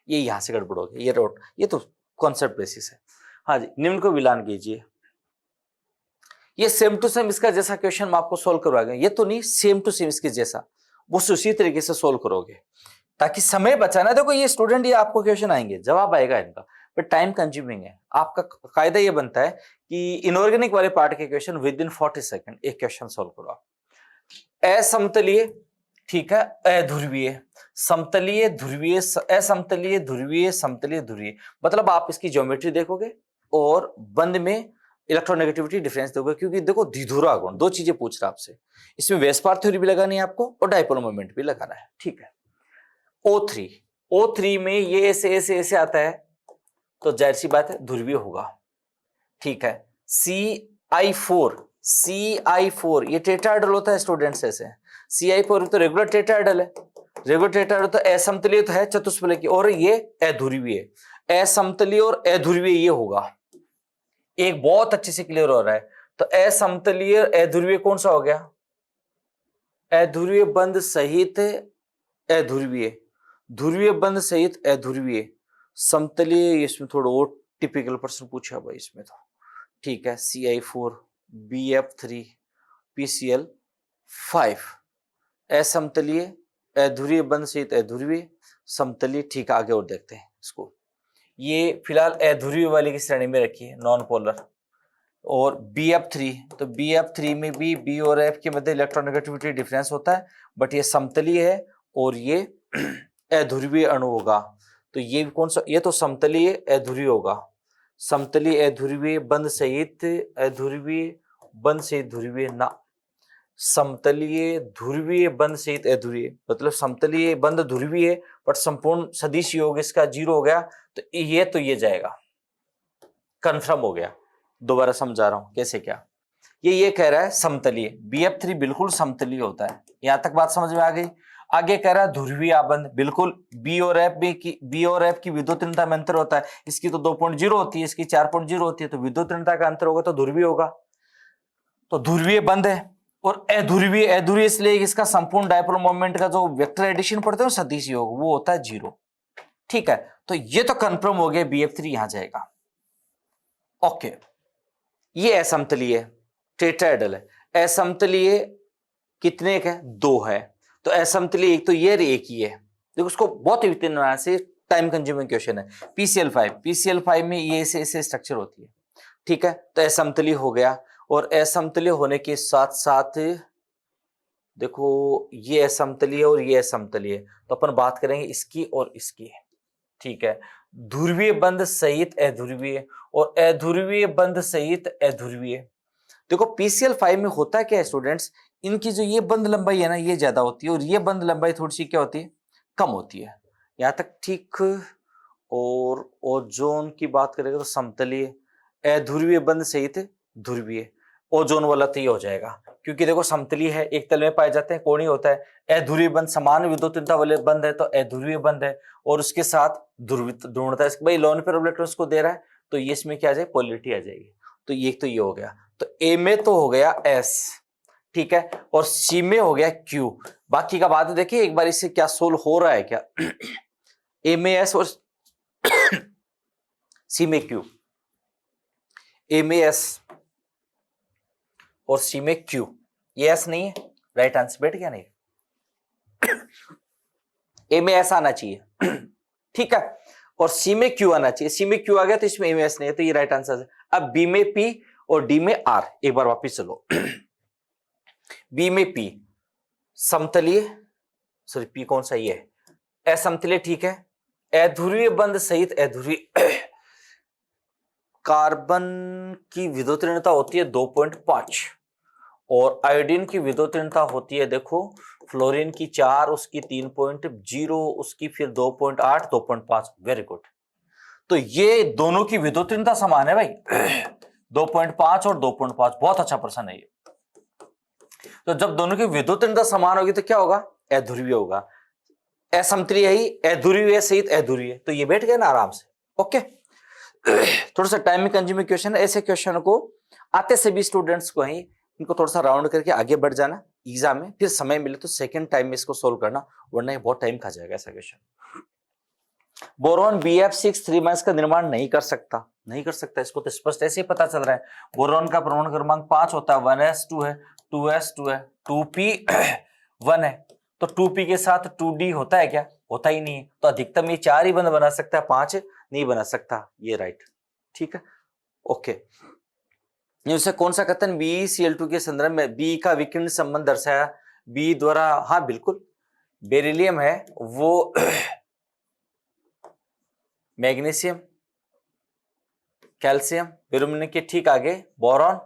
ये यहां से गड़बड़ हो गया, ये तो कॉन्सेप्ट बेसिस है। हाँ जी, निम्न को विलान कीजिए। ये सेम टू सेम इसका जैसा क्वेश्चन मैं आपको सोल्व करवाएगा, ये तो नहीं, सेम टू सेम इसके जैसा, वो उसी तरीके से सोल्व करोगे ताकि समय बचाना। देखो ये स्टूडेंट, ये आपको क्वेश्चन आएंगे, जवाब आएगा इनका, बट टाइम कंज्यूमिंग है। आपका कायदा ये बनता है कि इनऑर्गेनिक वाले पार्ट के क्वेश्चन विद इन 40 सेकंड एक क्वेश्चन सोल्व करो आप। असमतलीय, ठीक है, अध्रुवीय, समतलीय, ध्रुवीय, असमतलीय, ध्रुवीय, समतलीय, ध्रुवीय, मतलब आप इसकी ज्योमेट्री देखोगे और बंद में इलेक्ट्रोनेगेटिविटी डिफरेंस दोगे, क्योंकि देखो द्विध्रुव आघूर्ण, दो चीजें पूछ रहा आपसे, इसमें वेस्पार थ्योरी भी लगानी है आपको और डायपोल मोमेंट भी लगाना है, ठीक है। O3 में ये ऐसे आता है तो जाहिर सी बात है ध्रुवीय होगा, ठीक है। CI4 ये टेट्राहेड्रल होता है स्टूडेंट्स, ऐसे CI4 तो रेगुलर टेट्राहेड्रल है, रेगुलर टेट्राहेड्रल तो असमतलीय तो है चतुष्फलक की, और ये अध्रुवीय, असमतलीय और अध्रुवीय ये होगा। एक बहुत अच्छे से क्लियर हो रहा है, तो असमतलीय अध्रुवीय कौन सा हो गया, अध्रुवीय बंध सहित अध्रुवीय, ध्रुवीय बंध सहित अध्रुवीय, समतलीय, इसमें थोड़ा और टिपिकल प्रश्न पूछा भाई इसमें तो, ठीक है। CI4 BF3 PCl5 असमतलीय अध्रुवीय बंध सहित अध्रुवीय, समतलीय, ठीक है। आगे और देखते हैं इसको, ये फिलहाल अध्रुवीय वाले की श्रेणी में रखिए, नॉन पोलर। और BF3, तो BF3 में भी B और F के मध्य इलेक्ट्रोनेगेटिविटी डिफरेंस होता है, बट ये समतलीय है और ये अध्रुवीय अणु होगा, तो ये कौन सा, ये तो समतलीय अध्रुवीय होगा, समतलीय अध्रुवीय बंध सहित अध्रुवीय, बंध सहित ध्रुवीय ना, समतलीय ध्रुवीय बंध सहित अध्रुवीय, मतलब समतलीय बंध ध्रुवीय बट संपूर्ण सदिश योग इसका 0 हो गया, तो ये जाएगा, कंफर्म हो गया। दोबारा समझा रहा हूं कैसे क्या, ये कह रहा है समतलीय, BF3 बिल्कुल समतलीय होता है, यहां तक बात समझ में आ गई। आगे कह रहा है ध्रुवीय आबंध, बिल्कुल B और F की विद्युतीनता में अंतर होता है, इसकी तो 2.0 होती है, इसकी 4.0 होती है, तो विद्युतीनता का अंतर होगा तो ध्रुवीय होगा, तो ध्रुवीय बंध है। और अध्रुवीय इसलिए इसका संपूर्ण डायपोल मोमेंट का जो वेक्टर एडिशन पढ़ते हैं सदिश योग वो होता है 0, ठीक है। तो ये तो कंफर्म हो गया, BF3 यहां जाएगा, ओके। ये असमतलीय टेट्राहेड्रल है, असमतलीय कितने का है, 2 है, तो असमतलीय एक तो ये एक ही है, देखो उसको बहुत विभिन्न से टाइम कंज्यूमिंग क्वेश्चन है। PCl5 में ये ऐसे स्ट्रक्चर होती है, ठीक है, तो असमतलीय हो गया। और असमतलीय होने के साथ साथ देखो ये असमतलीय और ये असमतलीय, तो अपन बात करेंगे इसकी और इसकी, ठीक है। ध्रुवीय बंध सहित अध्रुवीय और अध्रुवीय बंध सहित अध्रुवीय, देखो PCl5 में होता क्या है स्टूडेंट्स, इनकी जो ये बंध लंबाई है ना ये ज्यादा होती है और ये बंध लंबाई थोड़ी सी क्या होती है, कम होती है। यहां तक ठीक। और ओजोन की बात करेंगे तो समतलीय, अध्रुवीय बंध सहित ध्रुवीय, ओजोन वाला तो ये हो जाएगा, क्योंकि देखो समतलीय है, एक तल में पाए जाते हैं, कोणीय होता है। अध्रुवीय बंध समान विद्युतीयता वाले बंध है तो अध्रुवीय बंध है, और उसके साथ ध्रुवता, भाई लोन पेयर ऑफ इलेक्ट्रॉन्स को दे रहा है तो ये इसमें क्या आ जाएगी, पोलरिटी आ जाएगी। तो ये हो गया, तो ए में तो हो गया S, ठीक है, और सी में हो गया Q। बाकी का बात देखिए एक बार, इससे क्या सोल्व हो रहा है क्या। ए में S और सी में Q, ए में S और सी में Q, ये S नहीं है, राइट आंसर बैठ गया नहीं। ए में S आना चाहिए, ठीक है, और सी में Q आना चाहिए, सी में Q आ गया तो इसमें ए में S नहीं है, तो ये राइट आंसर है। अब बी में P और डी में R, एक बार वापिस चलो। बी में P समतलीय, सॉरी P कौन सा ये है, असमतलीय, ठीक है, अध्रुवीय बंध सहित अध्रुवीय, कार्बन की विद्युतीयता होती है 2.5 और आयोडीन की विद्युतीयता होती है देखो, फ्लोरीन की 4, उसकी 3.0, उसकी फिर 2.8, 2.5। वेरी गुड, तो ये दोनों की विद्युतीयता समान है भाई, 2.5 और 2.5, बहुत अच्छा प्रश्न है ये। तो जब दोनों की विद्युतीयता समान होगी तो क्या होगा, अध्रुवीय होगा, असमतलीय ही, अध्रुवीय सहित अध्रुवीय, तो ये बैठ गया ना आराम से। ओके, थोड़ा सा टाइम कंज्यूमिंग क्वेश्चन है, ऐसे क्वेश्चन को आते सभी स्टूडेंट्स को ही इनको थोड़ा सा राउंड करके आगे बढ़ जाना एग्जाम में, फिर समय मिले तो सेकंड टाइम में इसको सोल्व करना, वरना ये बहुत टाइम खा जाएगा ऐसा क्वेश्चन। बोरॉन BF6 3 का निर्माण नहीं कर सकता, इसको तो स्पष्ट ऐसे ही पता चल रहा है। बोरॉन का परमाणु क्रमांक 5 होता है, 1s2 है, 2s2 है, 2p1 है, तो 2p के साथ 2d होता है क्या, होता ही नहीं है, तो अधिकतम ये 4 ही बंध बना सकता है, 5 नहीं बना सकता, ये राइट, ठीक है। ओके, इसे कौन सा कथन BeCl2 के संदर्भ में बी का विकिरण संबंध दर्शाया, बी द्वारा, हाँ बिल्कुल, बेरिलियम है वो मैग्नीशियम, कैल्शियम, बेरुमिनियम के ठीक आगे बोरॉन,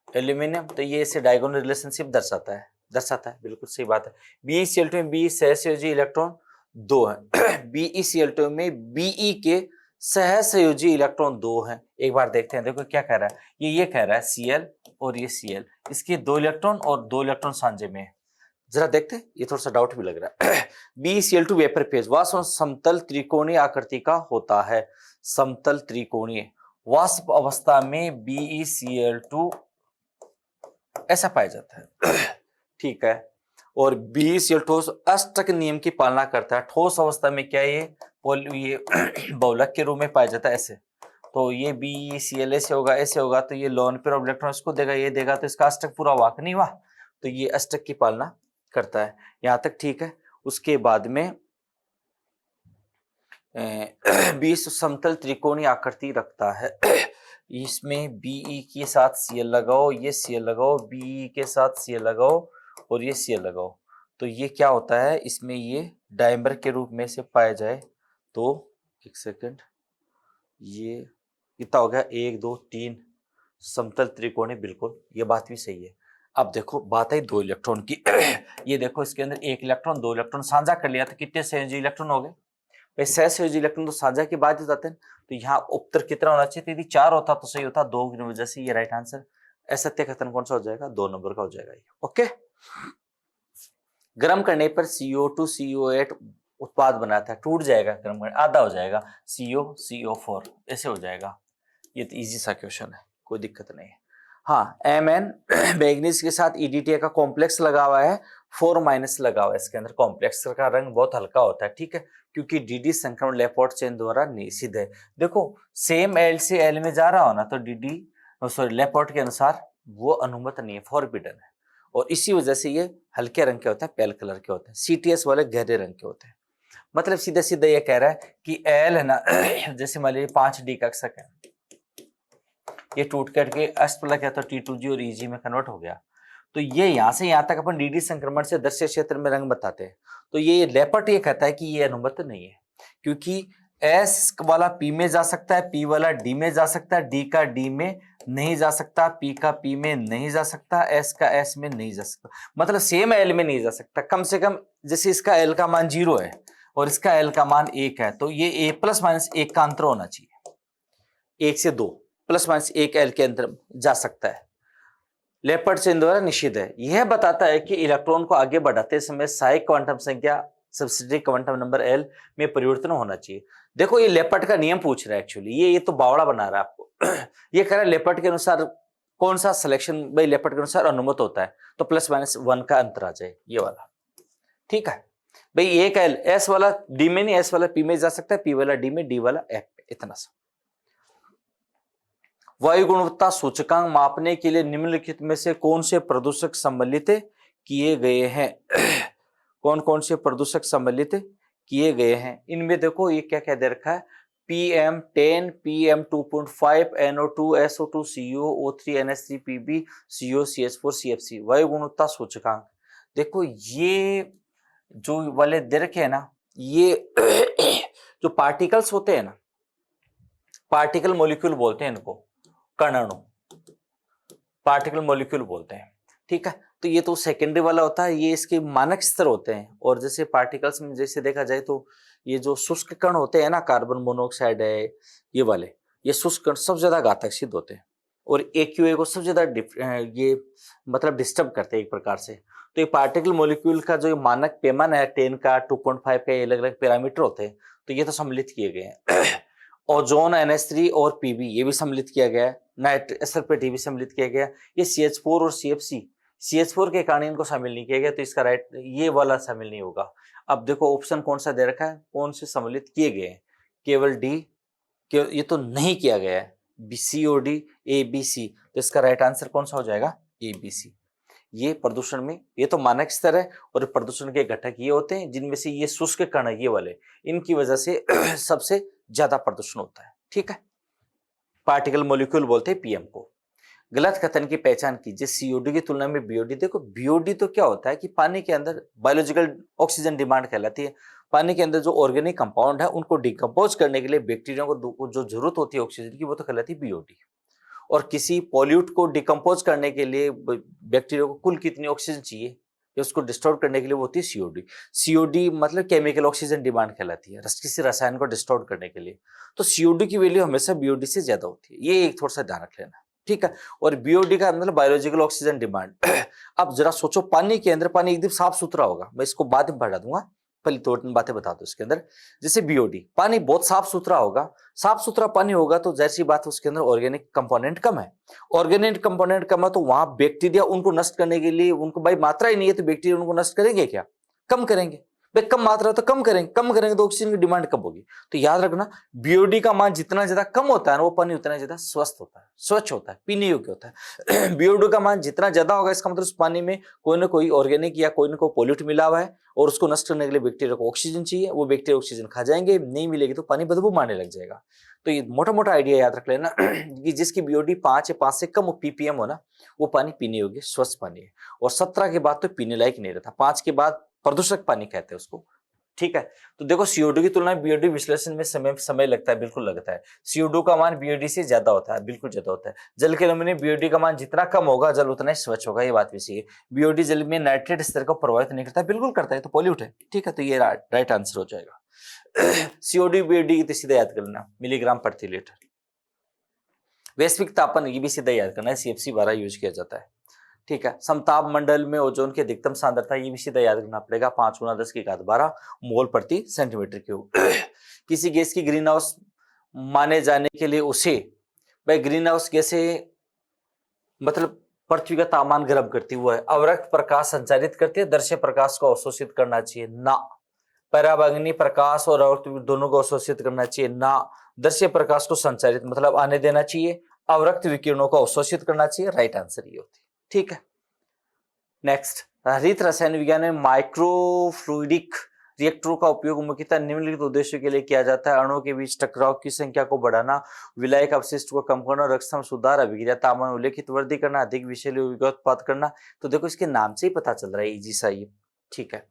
एल्यूमिनियम, तो ये इसे डायगोनल रिलेशनशिप दर्शाता है, बिल्कुल सही बात है। BeCl2 में बी सहसंयोजी इलेक्ट्रॉन 2 है, BeCl2 में Be के सहसंयोजी इलेक्ट्रॉन 2 हैं। एक बार देखते हैं, देखो क्या कह रहा है, ये कह रहा है Cl और ये Cl, इसके 2 इलेक्ट्रॉन और 2 इलेक्ट्रॉन सांझे में है, जरा देखते हैं, ये थोड़ा सा डाउट भी लग रहा है। BeCl2 वेपर फेज वाष्प समतल त्रिकोणीय आकृति का होता है, समतल त्रिकोणीय वाष्प अवस्था में BeCl2 ऐसा पाया जाता है, ठीक है, और BeCl2 अष्टक नियम की पालना करता है, ठोस अवस्था में क्या ये बहुलक के रूप में पाया जाता है ऐसे, तो ये BeCl ऐसे होगा, तो ये लोन पेयर ऑफ इलेक्ट्रॉन इसको देगा, ये देगा, तो इसका अष्टक पूरा वाक नहीं हुआ, तो ये अष्टक की पालना करता है, यहां तक ठीक है। उसके बाद में 20 समतल त्रिकोणीय आकृति रखता है, इसमें Be के साथ Cl लगाओ, ये Cl लगाओ, Be के साथ Cl लगाओ और ये Cl लगाओ, तो ये क्या होता है, इसमें ये डायमर के रूप में से पाया जाए तो, एक सेकंड, ये कितना हो गया, 1 2 3 समतल त्रिकोणीय, बिल्कुल ये बात भी सही है। अब देखो बात आई 2 इलेक्ट्रॉन की, ये देखो इसके अंदर 1 इलेक्ट्रॉन 2 इलेक्ट्रॉन साझा कर लिया, तो कितने सहसंयोजी इलेक्ट्रॉन हो गए भाई, सहसंयोजी इलेक्ट्रॉन तो साझा के बाद ही जाते हैं, तो यहाँ उत्तर कितना होना चाहिए, यदि 4 होता तो सही होता, 2 की वजह से ये राइट आंसर, असत्य कथन कौन सा हो जाएगा, 2 नंबर का हो जाएगा ये। ओके, गर्म करने पर CO2 CO8 उत्पाद बनाता है, टूट जाएगा गर्म करने, आधा हो जाएगा, CO CO4 ऐसे हो जाएगा, ये तो इजी सा क्वेश्चन है, कोई दिक्कत नहीं है। हाँ, Mn मैग्नीज के साथ EDTA का कॉम्प्लेक्स लगा हुआ है, 4- लगा हुआ है, इसके अंदर कॉम्प्लेक्स का रंग बहुत हल्का होता है, ठीक है, क्योंकि DD संक्रमण लेपोर्ट चेन द्वारा निषिद्ध है। देखो सेम L से L में जा रहा हो ना, तो DD लेपोर्ट के अनुसार वो अनुमत नहीं है, फॉरबिडन है, और इसी वजह से ये हल्के रंग के होते हैं, पेल कलर के होते हैं, CTS वाले गहरे रंग के होते हैं। मतलब सीधा सीधा ये कह रहा है कि L है ना, जैसे मान लीजिए 5D कक्षक है, ये टूट करके अष्टफलक है तो T2G और EG में कन्वर्ट हो गया, तो ये यहाँ से यहाँ तक अपन DD संक्रमण से दृश्य क्षेत्र में रंग बताते हैं, तो ये लेपर्ट ये कहता है कि ये अनुमत नहीं है, क्योंकि S वाला P में जा सकता है, P वाला D में जा सकता है, D का D में नहीं जा सकता, P का P में नहीं जा सकता, S का S में नहीं जा सकता, मतलब सेम L में नहीं जा सकता। कम से कम जैसे इसका L का मान 0 है और इसका L का मान 1 है, तो ये A प्लस माइनस 1 का अंतर होना चाहिए। 1 से 2 प्लस माइनस 1 L के अंदर जा सकता है। लेपर्ड चेन द्वारा निषिद्ध है। यह बताता है कि इलेक्ट्रॉन को आगे बढ़ाते समय सहायक क्वांटम संख्या सब्सिडी क्वांटम नंबर L में परिवर्तन होना चाहिए। देखो ये लेपर्ड का नियम पूछ रहा है एक्चुअली, ये तो बावड़ा बना रहा है आपको। ये कह रहा है लेपर्ड के अनुसार कौन सा सिलेक्शन भाई लेपर्ड के अनुसार अनुमत होता है, तो प्लस माइनस 1 का अंतर आ जाए, ये वाला। ठीक है भाई, एक L S वाला D में नहीं, S वाला P में जा सकता है, P वाला D में, D वाला F में, इतना सा। वायु गुणवत्ता सूचकांक मापने के लिए निम्नलिखित में से कौन से प्रदूषक सम्मिलित किए गए हैं? कौन कौन से प्रदूषक सम्मिलित किए गए हैं? इनमें देखो ये क्या क्या दे रखा है, PM10, PM2.5, NO2, SO2, CO, O3, NH3, Pb, CO, CH4, CFC। वायु गुणवत्ता सूचकांक देखो ये जो वाले दे रखे हैं ना, ये जो पार्टिकल्स होते हैं ना, पार्टिकल मॉलिक्यूल बोलते हैं इनको, कणाणु, पार्टिकल मॉलिक्यूल बोलते हैं। ठीक है, तो ये तो सेकेंडरी वाला होता है, ये इसके मानक स्तर होते हैं। और जैसे पार्टिकल्स में जैसे देखा जाए तो ये जो शुष्क कण होते हैं ना, कार्बन मोनोऑक्साइड है, ये वाले, ये शुष्क कण सबसे ज्यादा घातक सिद्ध होते हैं और AQA को सबसे ज्यादा ये मतलब डिस्टर्ब करते हैं एक प्रकार से। तो ये पार्टिकल मॉलिक्यूल का जो मानक पैमाना है 10 का, 2.5 का, अलग अलग पैरामीटर होते हैं, तो ये तो सम्मिलित किए गए हैं। ओजोन, NH3 और PB ये भी सम्मिलित किया गया है, SLPT भी सम्मिलित किया गया। ये CH4 और CH4 के कारण इनको शामिल नहीं किया गया, तो इसका राइट ये वाला शामिल नहीं होगा। अब देखो ऑप्शन कौन सा दे रखा है, कौन से सम्मिलित किए गए हैं, केवल D, ये तो नहीं किया गया है, COD, ABC, तो इसका राइट आंसर कौन सा हो जाएगा, ABC। ये प्रदूषण में, ये तो मानक स्तर है और प्रदूषण के घटक ये होते हैं जिनमें से ये शुष्क कण ये वाले, इनकी वजह से सबसे ज्यादा प्रदूषण होता है। ठीक है, पार्टिकल मॉलिक्यूल बोलते हैं PM को। गलत कथन की पहचान कीजिए, COD की तुलना में BOD। देखो BOD तो क्या होता है कि पानी के अंदर बायोलॉजिकल ऑक्सीजन डिमांड कहलाती है। पानी के अंदर जो ऑर्गेनिक कंपाउंड है उनको डिकम्पोज करने के लिए बैक्टीरिया को जो जरूरत होती है ऑक्सीजन की, वो तो कहलाती है BOD। और किसी पॉल्यूट को डिकम्पोज करने के लिए बैक्टीरिया को कुल कितनी ऑक्सीजन चाहिए या उसको डिस्टॉर्ब करने के लिए, वो होती है COD। COD मतलब केमिकल ऑक्सीजन डिमांड कहलाती है, किसी रसायन को डिस्टॉर्ब करने के लिए। तो COD की वैल्यू हमेशा BOD से ज्यादा होती है, ये एक थोड़ा सा ध्यान रख लेना। ठीक है, और BOD का मतलब बायोलॉजिकल ऑक्सीजन डिमांड। अब जरा सोचो, पानी के अंदर, पानी एकदम साफ सुथरा होगा, मैं इसको बाद में बढ़ा दूंगा, पहले 2-3 बातें बता दो इसके अंदर। जैसे BOD, पानी बहुत साफ सुथरा होगा, साफ सुथरा पानी होगा तो जाहिर सी बात है उसके अंदर ऑर्गेनिक कंपोनेंट कम है। ऑर्गेनिक कंपोनेंट कम है तो वहां बैक्टीरिया उनको नष्ट करने के लिए, उनको भाई मात्रा ही नहीं है तो बैक्टीरिया उनको नष्ट करेंगे क्या, कम करेंगे भाई, कम मात्रा तो कम करेंगे, कम करेंगे तो ऑक्सीजन की डिमांड कम होगी। तो याद रखना, BOD का मान जितना ज्यादा कम होता है ना, वो पानी उतना ज्यादा स्वस्थ होता है, स्वच्छ होता है, पीने योग्य होता है। BOD का मान जितना ज्यादा होगा, इसका मतलब उस पानी में कोई ना कोई ऑर्गेनिक या कोई ना कोई पोल्यूट मिला हुआ है और उसको नष्ट करने के लिए बैक्टीरिया को ऑक्सीजन चाहिए, वो बैक्टीरिया ऑक्सीजन खा जाएंगे, नहीं मिलेगी तो पानी बदबू मारने लग जाएगा। तो ये मोटा मोटा आइडिया याद रख लेना कि जिसकी BOD 5 या 5 से कम ppm हो ना, वो पानी पीने योग्य स्वच्छ पानी है। और 17 के बाद तो पीने लायक नहीं रहता, 5 के बाद प्रदूषक पानी कहते हैं उसको। ठीक है, तो देखो CO2 की तुलना में BOD विश्लेषण में समय लगता है, बिल्कुल लगता है। CO2 का मान BOD से ज्यादा होता है, बिल्कुल ज्यादा होता है। जल के नमूने BOD का मान जितना कम होगा, जल उतना ही स्वच्छ होगा, ये बात भी सही है। BOD जल में नाइट्रेट स्तर को प्रभावित नहीं करता, बिल्कुल करता है, तो पॉल्यूट है। ठीक है, तो ये राइट आंसर हो जाएगा। COD BOD तो सीधा याद करना, मिलीग्राम प्रति लीटर। वैश्विक तापमान ये भी सीधा याद करना है, CFC 12 यूज किया जाता है। ठीक है, समताप मंडल में ओजोन की अधिकतम सांद्रता, ये भी सीधा याद रखना पड़ेगा, 5 × 10⁻12 मोल प्रति सेंटीमीटर क्यूब। किसी गैस की ग्रीन हाउस माने जाने के लिए उसे, भाई ग्रीन हाउस गैसे मतलब पृथ्वी का तापमान गर्म करती हुआ है, अवरक्त प्रकाश संचारित करती है, दृश्य प्रकाश को अवशोषित करना चाहिए ना, पराबैंगनी प्रकाश और अवरक्त दोनों को अवशोषित करना चाहिए ना, दृश्य प्रकाश को संचारित मतलब आने देना चाहिए, अवरक्त विकिरणों को अवशोषित करना चाहिए, राइट आंसर ये होती है। ठीक है, नेक्स्ट, हरित रसायन विज्ञान में माइक्रोफ्लूइडिक रिएक्टरों का उपयोग मुख्यतः निम्नलिखित उद्देश्यों के लिए किया जाता है: अणुओं के बीच टकराव की संख्या को बढ़ाना, विलायक अपशिष्ट को कम करना, रक्षण सुधार, अभिक्रिया तापमान उल्लेखित वृद्धि करना, अधिक विषैले ऊर्जा उत्पाद करना। तो देखो इसके नाम से ही पता चल रहा है, इजी सा ये। ठीक है,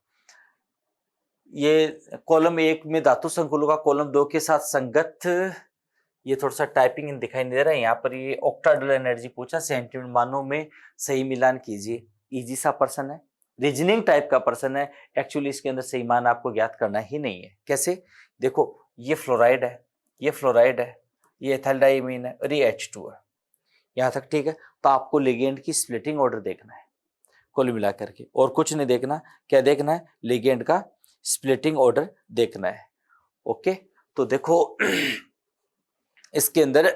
ये कॉलम 1 में धातु संकुलों का कॉलम 2 के साथ संगत ये थोड़ा सा टाइपिंग दिखाई नहीं दे रहा है यहाँ पर। ये ऑक्टाडोल एनर्जी पूछा, सेंटीमीटर मानों में सही मिलान कीजिए। इजी सा प्रश्न है, रीजनिंग टाइप का प्रश्न है। एक्चुअली इसके अंदर सही मान आपको ज्ञात करना ही नहीं है। कैसे? देखो ये फ्लोराइड है, ये फ्लोराइड है, ये एथिल्डाइमीन है और ये H2 है, यहाँ तक ठीक है। तो आपको लिगेंड की स्प्लिटिंग ऑर्डर देखना है कुल मिला करके, और कुछ नहीं देखना। क्या देखना है? लिगेंड का स्प्लिटिंग ऑर्डर देखना है। ओके, तो देखो इसके अंदर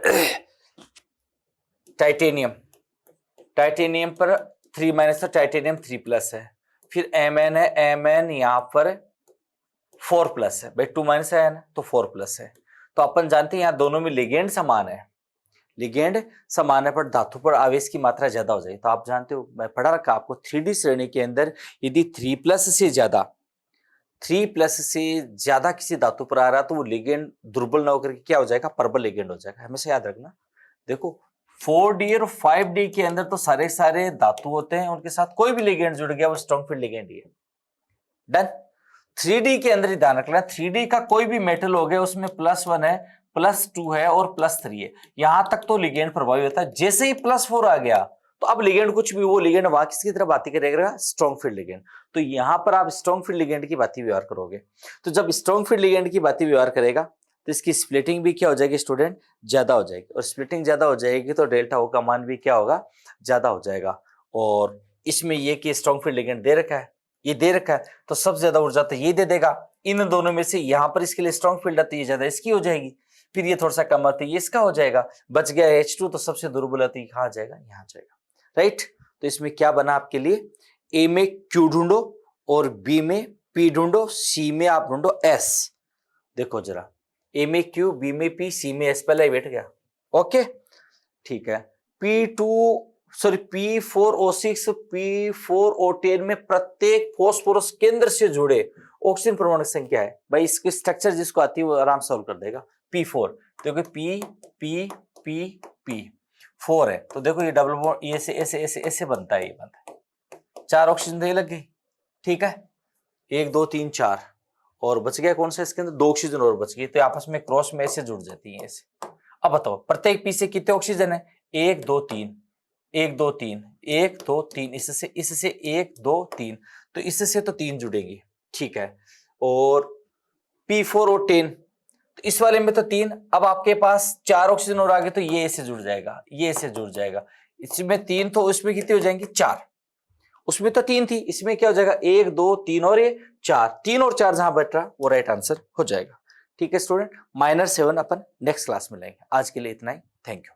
टाइटेनियम, टाइटेनियम पर 3- तो टाइटेनियम 3+ है। फिर Mn है, Mn यहाँ पर 4+ है भाई, 2- है ना, तो 4+ है। तो अपन जानते हैं यहाँ दोनों में लिगेंड समान है, लिगेंड समान है पर धातु पर आवेश की मात्रा ज्यादा हो जाएगी। तो आप जानते हो, मैं पढ़ा रखा आपको 3D श्रेणी के अंदर यदि 3+ से ज्यादा, 3+ से ज्यादा किसी धातु पर आ रहा तो वो लिगेंड दुर्बल ना होकर क्या हो जाएगा? प्रबल लिगेंड हो जाएगा। हमेशा याद रखना। देखो 4D और 5D के अंदर तो सारे सारे धातु होते हैं, उनके साथ कोई भी लिगेंड जुड़ गया वो स्ट्रॉन्ग फील्ड लिगेंड ही है। डन। 3D के अंदर ही ध्यान रखना, 3D का कोई भी मेटल हो गया उसमें +1 है, +2 है और +3 है, यहां तक तो लिगेंड प्रभावी होता है। जैसे ही +4 आ गया तो अब लिगेंड कुछ भी, वो लिगेंड वहां किसकी तरफ बातें करेगा? Strong field ligand. तो यहां पर आप स्ट्रॉन्ग फील्ड लिगेंड की बातें व्यवहार करोगे। तो जब स्ट्रॉन्ग फील्ड लिगेंड की बातें व्यवहार करेगा तो इसकी स्प्लिटिंग भी क्या हो जाएगी स्टूडेंट? ज्यादा हो जाएगी, और स्प्लिटिंग ज्यादा हो जाएगी तो डेल्टा O का मान भी क्या होगा? ज्यादा हो जाएगा। और इसमें ये कि स्ट्रॉन्ग फील्ड लिगेंड दे रखा है, ये दे रखा है, तो सबसे ज्यादा ऊर्जा तो ये दे देगा। इन दोनों में से यहाँ पर इसके लिए स्ट्रॉन्ग फील्ड आती है, ज्यादा इसकी हो जाएगी। फिर ये थोड़ा सा कम आती है, ये इसका हो जाएगा। बच गया H2, तो सबसे दुर्बल आती है, कहाँ जाएगा? यहाँ जाएगा। राइट। तो इसमें क्या बना आपके लिए? ए में Q ढूंढो और बी में P ढूंढो, सी में आप ढूंढो S। देखो जरा, ए में Q, बी में P, सी में S, पहले ही बैठ गया। ओके ठीक है। P4O6, P4O10 में प्रत्येक फॉस्फोरस केंद्र से जुड़े ऑक्सीजन परमाणु की संख्या है भाई। इसकी स्ट्रक्चर जिसको आती है वो आराम सॉल्व कर देगा। P4 देखो, P P P P 4 है, तो देखो ये डबल बॉन्ड ये ऐसे ऐसे ऐसे ऐसे बनता है, ये बनता है। 4 ऑक्सीजन तो ये लग गई, ठीक है। 1 2 3 4 और बच गया कौन सा? इसके अंदर 2 ऑक्सीजन और बच गई, तो आपस में क्रॉस में ऐसे जुड़ जाती है ऐसे। अब बताओ प्रत्येक पी से कितने ऑक्सीजन है? 1 2 3 1 2 3 1 2 3, इससे 1 2 3, तो इससे तो 3 जुड़ेंगी, ठीक है। और P4O10, तो इस वाले में तो 3, अब आपके पास 4 ऑक्सीजन और आगे, तो ये ऐसे जुड़ जाएगा, ये ऐसे जुड़ जाएगा। इसमें 3, तो उसमें कितनी हो जाएंगी? 4। उसमें तो 3 थी, इसमें क्या हो जाएगा? 1 2 3 और ये 4, 3 और 4 जहां बैठ रहा वो राइट आंसर हो जाएगा। ठीक है स्टूडेंट, -7 अपन नेक्स्ट क्लास में लेंगे। आज के लिए इतना ही, थैंक यू।